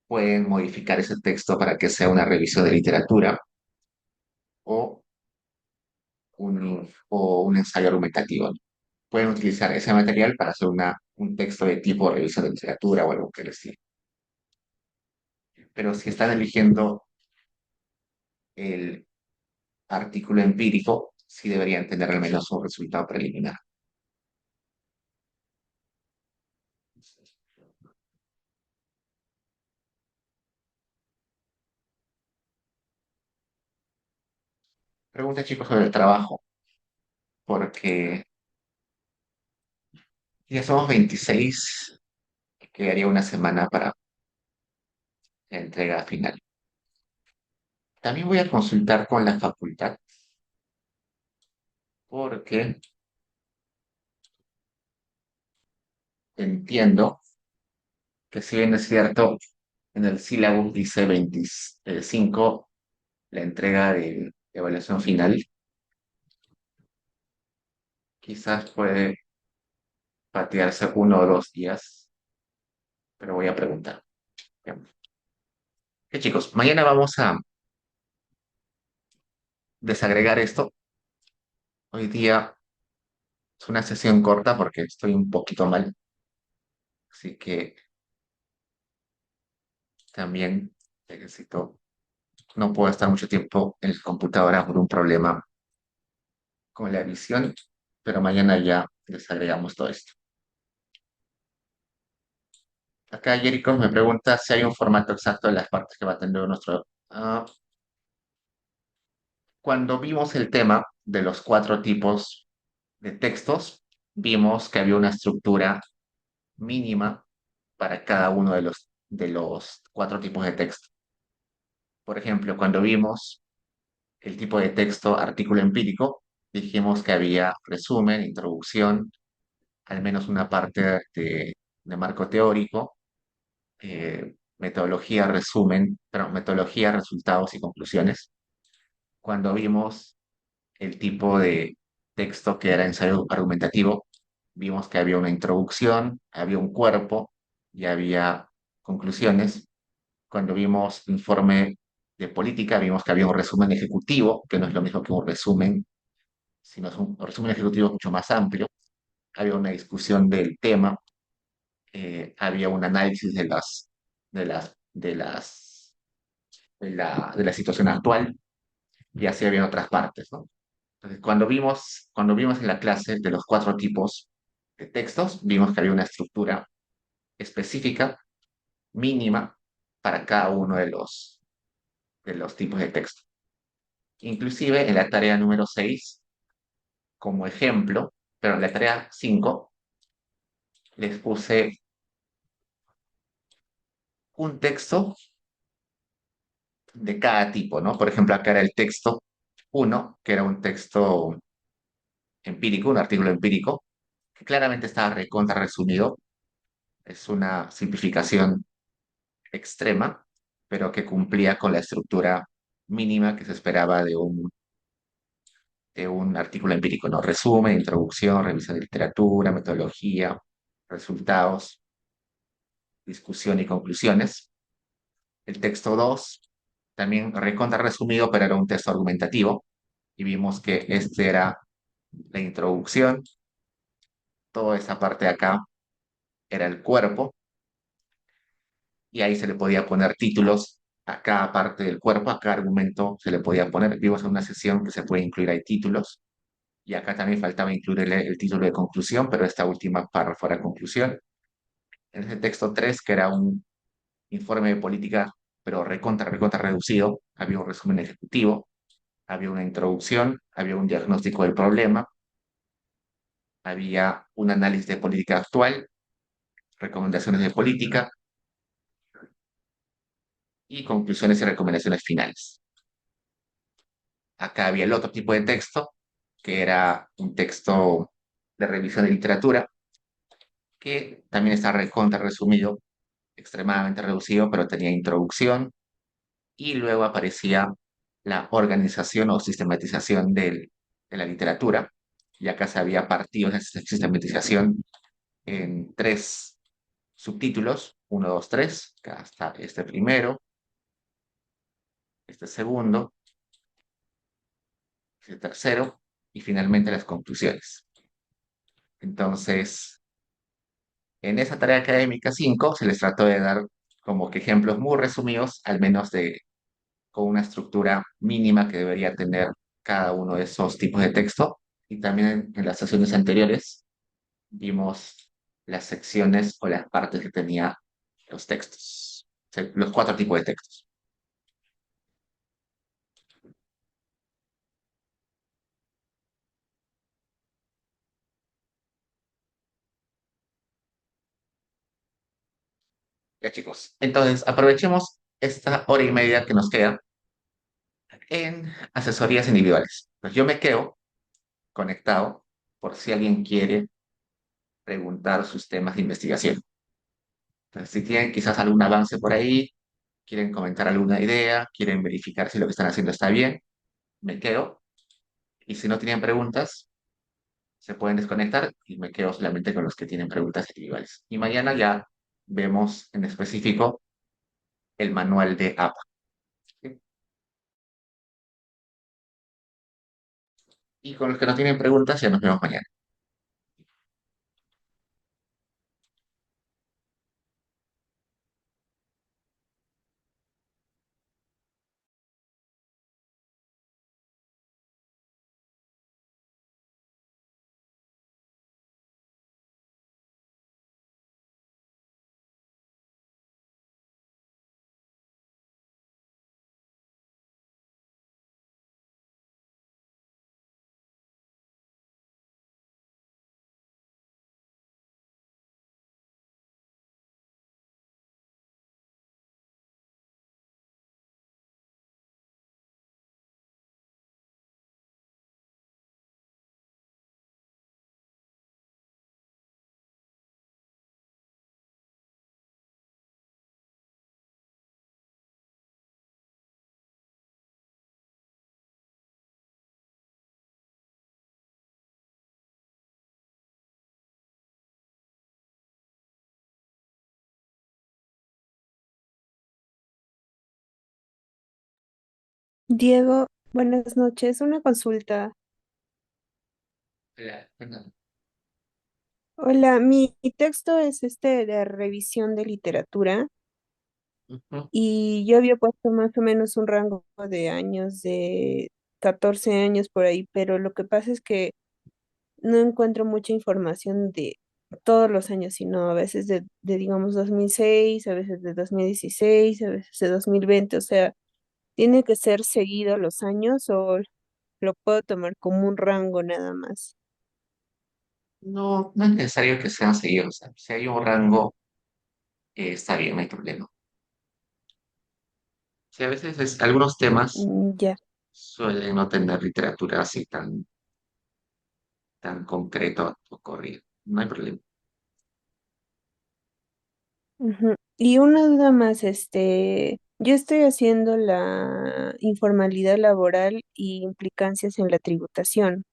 pueden modificar ese texto para que sea una revisión de literatura o o un ensayo argumentativo, ¿no? Pueden utilizar ese material para hacer un texto de tipo revisión de literatura o algo que les diga. Pero si están eligiendo el artículo empírico, sí deberían tener al menos un resultado preliminar. Pregunta, chicos, sobre el trabajo, porque ya somos 26, quedaría una semana para la entrega final. También voy a consultar con la facultad, porque entiendo que si bien es cierto, en el sílabus dice 25 la entrega de evaluación final, quizás puede patearse 1 o 2 días, pero voy a preguntar. Bien. Chicos, mañana vamos a desagregar esto. Hoy día es una sesión corta porque estoy un poquito mal, así que también necesito, no puedo estar mucho tiempo en la computadora por un problema con la visión, pero mañana ya desagregamos todo esto. Acá Jericho me pregunta si hay un formato exacto de las partes que va a tener nuestro... Cuando vimos el tema de los 4 tipos de textos, vimos que había una estructura mínima para cada uno de los 4 tipos de texto. Por ejemplo, cuando vimos el tipo de texto artículo empírico, dijimos que había resumen, introducción, al menos una parte de marco teórico, metodología, resumen, pero metodología, resultados y conclusiones. Cuando vimos el tipo de texto que era ensayo argumentativo, vimos que había una introducción, había un cuerpo y había conclusiones. Cuando vimos informe de política, vimos que había un resumen ejecutivo, que no es lo mismo que un resumen, sino es un resumen ejecutivo mucho más amplio. Había una discusión del tema, había un análisis de las, de las, de la situación actual y así había otras partes, ¿no? Entonces, cuando vimos en la clase de los 4 tipos de textos, vimos que había una estructura específica, mínima, para cada uno de los tipos de texto. Inclusive en la tarea número 6 como ejemplo, pero en la tarea 5 les puse un texto de cada tipo, ¿no? Por ejemplo, acá era el texto 1, que era un texto empírico, un artículo empírico, que claramente estaba recontra resumido. Es una simplificación extrema, pero que cumplía con la estructura mínima que se esperaba de un artículo empírico, ¿no? Resumen, introducción, revisión de literatura, metodología, resultados, discusión y conclusiones. El texto 2 también recontra resumido, pero era un texto argumentativo, y vimos que este era la introducción, toda esa parte de acá era el cuerpo, y ahí se le podía poner títulos a cada parte del cuerpo, a cada argumento se le podía poner. Vimos en una sesión que se puede incluir ahí títulos, y acá también faltaba incluir el título de conclusión, pero esta última párrafo era conclusión. En ese texto 3 que era un informe de política, pero recontra reducido, había un resumen ejecutivo, había una introducción, había un diagnóstico del problema, había un análisis de política actual, recomendaciones de política y conclusiones y recomendaciones finales. Acá había el otro tipo de texto, que era un texto de revisión de literatura, que también está recontra resumido, extremadamente reducido, pero tenía introducción y luego aparecía la organización o sistematización de la literatura. y acá se había partido esa sistematización en tres subtítulos, uno, dos, tres, acá está este primero, este segundo, este tercero, y finalmente las conclusiones. Entonces, en esa tarea académica 5 se les trató de dar como que ejemplos muy resumidos, al menos de con una estructura mínima que debería tener cada uno de esos tipos de texto. Y también en las sesiones anteriores vimos las secciones o las partes que tenía los textos, o sea, los cuatro tipos de textos. Ya chicos, entonces aprovechemos esta hora y media que nos queda en asesorías individuales. Pues yo me quedo conectado por si alguien quiere preguntar sus temas de investigación. Entonces, si tienen quizás algún avance por ahí, quieren comentar alguna idea, quieren verificar si lo que están haciendo está bien, me quedo. Y si no tienen preguntas, se pueden desconectar y me quedo solamente con los que tienen preguntas individuales. Y mañana ya vemos en específico el manual de APA. ¿Sí? Y con los que no tienen preguntas, ya nos vemos mañana.
Diego, buenas noches. Una consulta.
Bueno,
Hola, mi texto es este de revisión de literatura
ujú.
y yo había puesto más o menos un rango de años de 14 años por ahí, pero lo que pasa es que no encuentro mucha información de todos los años, sino a veces de digamos 2006, a veces de 2016, a veces de 2020. O sea, ¿tiene que ser seguido los años o lo puedo tomar como un rango nada más?
No, no es necesario que sean seguidos. O sea, si hay un rango, está bien, no hay problema. Si a veces algunos temas
Ya.
suelen no tener literatura así tan concreto o corrido. No hay problema.
Ujú. Y una duda más, yo estoy haciendo la informalidad laboral y implicancias en la tributación.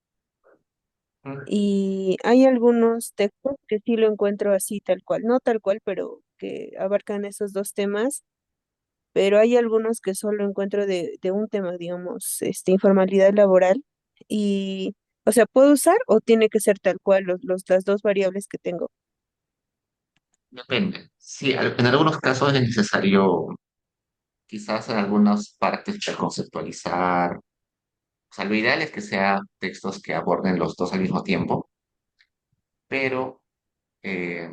Mm.
Y hay algunos textos que sí lo encuentro así tal cual, no tal cual, pero que abarcan esos dos temas, pero hay algunos que solo encuentro de un tema, digamos, informalidad laboral. Y, o sea, ¿puedo usar o tiene que ser tal cual las dos variables que tengo?
Depende. Sí, en algunos casos es necesario, quizás en algunas partes, conceptualizar. O sea, lo ideal es que sea textos que aborden los dos al mismo tiempo, pero eh,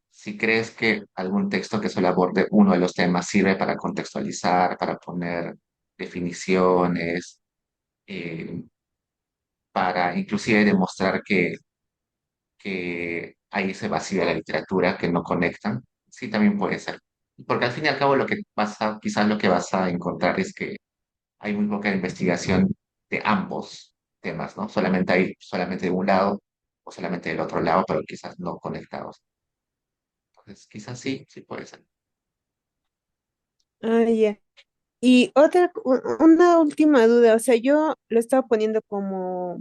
si crees que algún texto que solo aborde uno de los temas sirve para contextualizar, para poner definiciones, eh, para inclusive demostrar que hay ese vacío de la literatura que no conectan, sí también puede ser. Porque al fin y al cabo lo que pasa, quizás lo que vas a encontrar es que hay muy poca investigación de ambos temas, ¿no? Solamente hay solamente de un lado o solamente del otro lado, pero quizás no conectados. Entonces, quizás sí, sí puede ser.
Ah, ya. Y una última duda, o sea, yo lo estaba poniendo como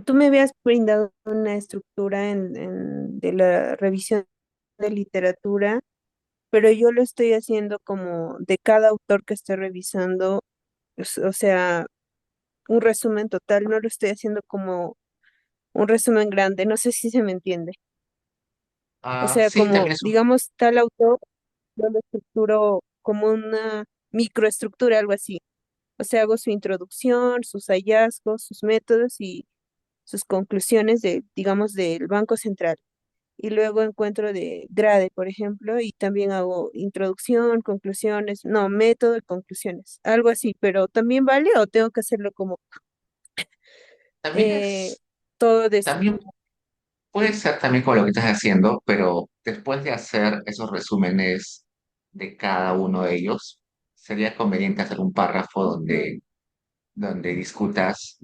tú me habías brindado una estructura de la revisión de literatura, pero yo lo estoy haciendo como de cada autor que estoy revisando, o sea, un resumen total, no lo estoy haciendo como un resumen grande, no sé si se me entiende. O
Ah,
sea,
sí,
como,
también es un...
digamos, tal autor, yo lo estructuro como una microestructura, algo así. O sea, hago su introducción, sus hallazgos, sus métodos y sus conclusiones de, digamos, del Banco Central. Y luego encuentro de Grade, por ejemplo, y también hago introducción, conclusiones, no, método y conclusiones, algo así, pero también vale o tengo que hacerlo como
También
eh,
es...
todo de...
También puede ser también con lo que estás haciendo, pero después de hacer esos resúmenes de cada uno de ellos, sería conveniente hacer un párrafo donde discutas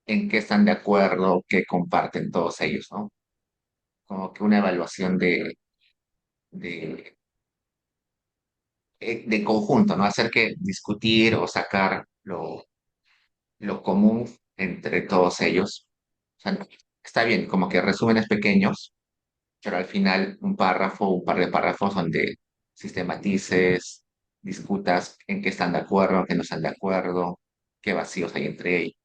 en qué están de acuerdo, qué comparten todos ellos, ¿no? Como que una evaluación de, de conjunto, ¿no? Hacer que discutir o sacar lo común entre todos ellos. O sea, está bien, como que resúmenes pequeños, pero al final un párrafo, un par de párrafos donde sistematices, discutas en qué están de acuerdo, en qué no están de acuerdo, qué vacíos hay entre ellos.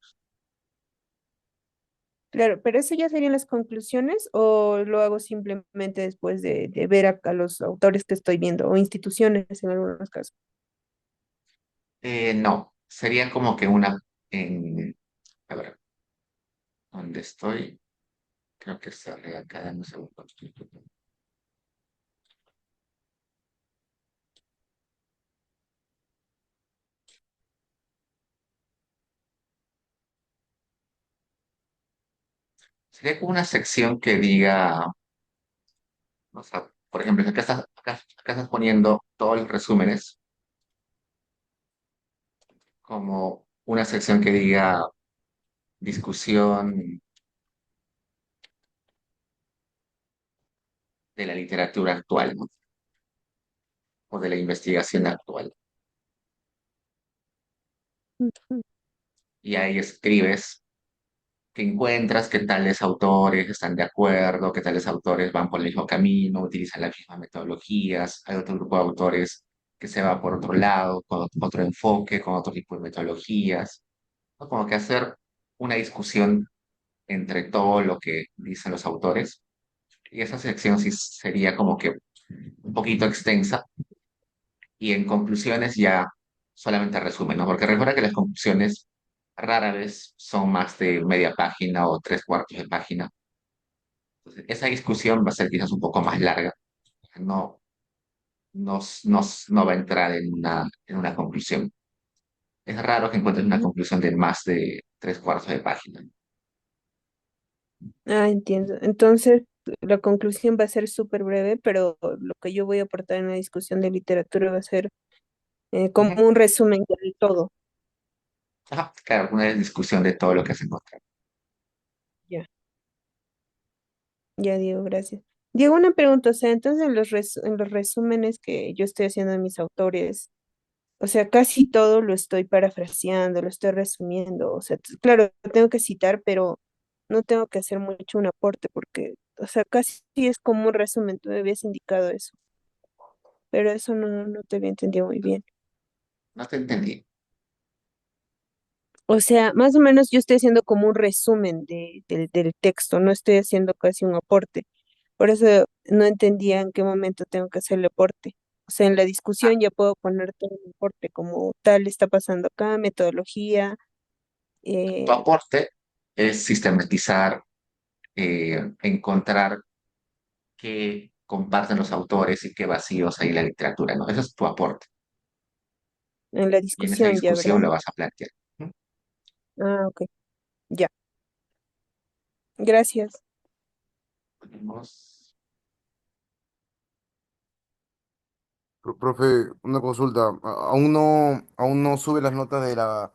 Claro, pero eso ya serían las conclusiones o lo hago simplemente después de ver a los autores que estoy viendo o instituciones en algunos casos.
No, sería como que una, en, a ver, ¿dónde estoy? Creo que sale acá, en un segundo. Sería como una sección que diga, o sea, por ejemplo, acá estás poniendo todos los resúmenes como una sección que diga discusión de la literatura actual, ¿no? O de la investigación actual.
Ujú.
Y ahí escribes que encuentras que tales autores están de acuerdo, que tales autores van por el mismo camino, utilizan las mismas metodologías, hay otro grupo de autores que se va por otro lado, con otro enfoque, con otro tipo de metodologías, ¿no? Como que hacer una discusión entre todo lo que dicen los autores. Y esa sección sí sería como que un poquito extensa y en conclusiones ya solamente resumen, ¿no? Porque recuerda que las conclusiones rara vez son más de media página o tres cuartos de página. Entonces, esa discusión va a ser quizás un poco más larga. No, no va a entrar en una conclusión. Es raro que encuentres una conclusión de más de tres cuartos de página.
Ah, entiendo. Entonces, la conclusión va a ser súper breve, pero lo que yo voy a aportar en la discusión de literatura va a ser como
Ujú.
un resumen ya de todo.
Ajá, claro, una discusión de todo lo que has encontrado.
Ya, ya, Diego, gracias. Diego, una pregunta, o sea, entonces en los resúmenes que yo estoy haciendo de mis autores, o sea, casi todo lo estoy parafraseando, lo estoy resumiendo, o sea, claro, tengo que citar, pero no tengo que hacer mucho un aporte porque, o sea, casi es como un resumen, tú me habías indicado eso, pero eso no te había entendido muy bien.
No te entendí.
O sea, más o menos yo estoy haciendo como un resumen del texto, no estoy haciendo casi un aporte. Por eso no entendía en qué momento tengo que hacer el aporte. O sea, en la
Ah,
discusión ya puedo poner todo el aporte como tal está pasando acá, metodología.
tu
eh,
aporte es sistematizar, encontrar qué comparten los autores y qué vacíos hay en la literatura, ¿no? Ese es tu aporte.
en la
Y en esa
discusión ya,
discusión
¿verdad?
lo vas a plantear. ¿Mm?
Ah, ok, ya. Gracias.
Ponemos-
Profe, una consulta. Aún no sube las notas de la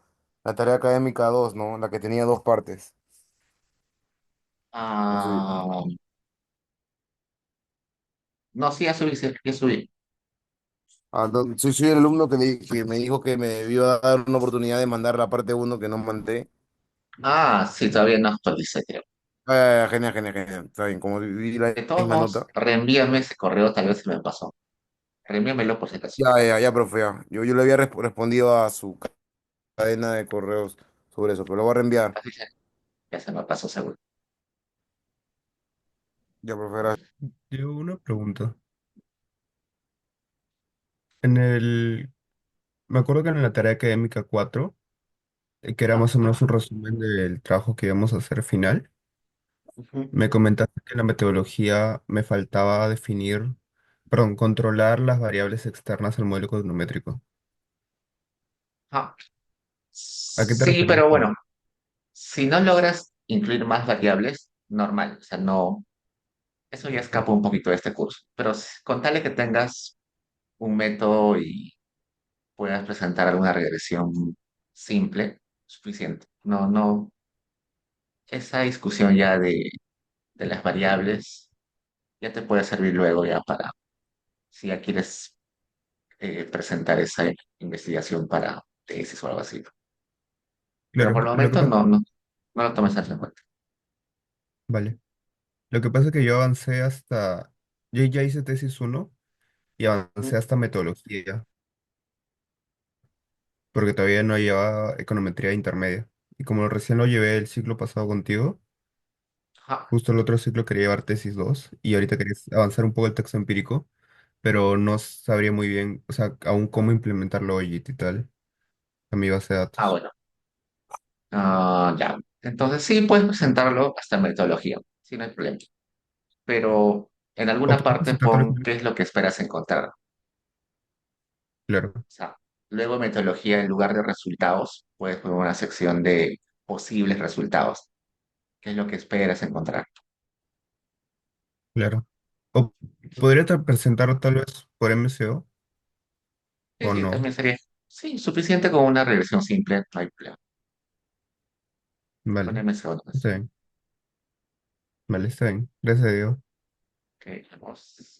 tarea académica 2, ¿no? La que tenía dos partes. Sí.
Ah, no, sí, sí, ya subí.
Ah, soy el alumno que me dijo que me iba a dar una oportunidad de mandar la parte uno que no mandé.
Ah, sí, todavía no actualicé, creo.
Genial, genial, genial. Está bien, como vi la
De todos
misma
modos,
nota.
reenvíame ese correo, tal vez se me pasó. Reenvíamelo por si acaso.
Ya, profe, ya. Yo le había respondido a su cadena de correos sobre eso, pero lo voy a reenviar.
Así ya se me pasó seguro.
Ya, profe, gracias.
Yo una pregunta. En el, Me acuerdo que en la tarea académica 4, que era más o menos un resumen del trabajo que íbamos a hacer final,
Ujú.
me comentaste que en la metodología me faltaba definir, perdón, controlar las variables externas al modelo econométrico.
Ah,
¿A qué te
sí,
referías
pero
con
bueno,
eso?
si no logras incluir más variables, normal. O sea, no, eso ya escapa un poquito de este curso. Pero con tal de que tengas un método y puedas presentar alguna regresión simple, suficiente. No, no, esa discusión ya de las variables ya te puede servir luego ya para, si ya quieres presentar esa investigación para tesis o algo así. Pero por
Claro,
el
lo que
momento
pasa,
no, no, no lo tomes en cuenta.
vale. Lo que pasa es que yo avancé hasta, yo ya hice tesis uno y avancé hasta metodología, porque todavía no llevaba econometría intermedia. Y como recién lo llevé el ciclo pasado contigo,
Ajá.
justo el otro ciclo quería llevar tesis 2 y ahorita quería avanzar un poco el texto empírico, pero no sabría muy bien, o sea, aún cómo implementar Logit y tal a mi base de
Ah,
datos.
bueno. Ah, ya. Entonces sí, puedes presentarlo hasta metodología, sí, no hay problema. Pero en
O
alguna
puedo
parte
presentar
pon
también,
qué es lo que esperas encontrar. O
claro,
sea, luego metodología, en lugar de resultados, puedes poner una sección de posibles resultados. ¿Qué es lo que esperas encontrar?
claro. O podría presentar tal vez por MCO
Sí,
o
sí,
no.
también sería, sí, suficiente con una regresión simple, no hay problema. Con
Vale,
MSO nomás.
está bien, vale, está bien. Gracias a Dios.
Ok, vamos.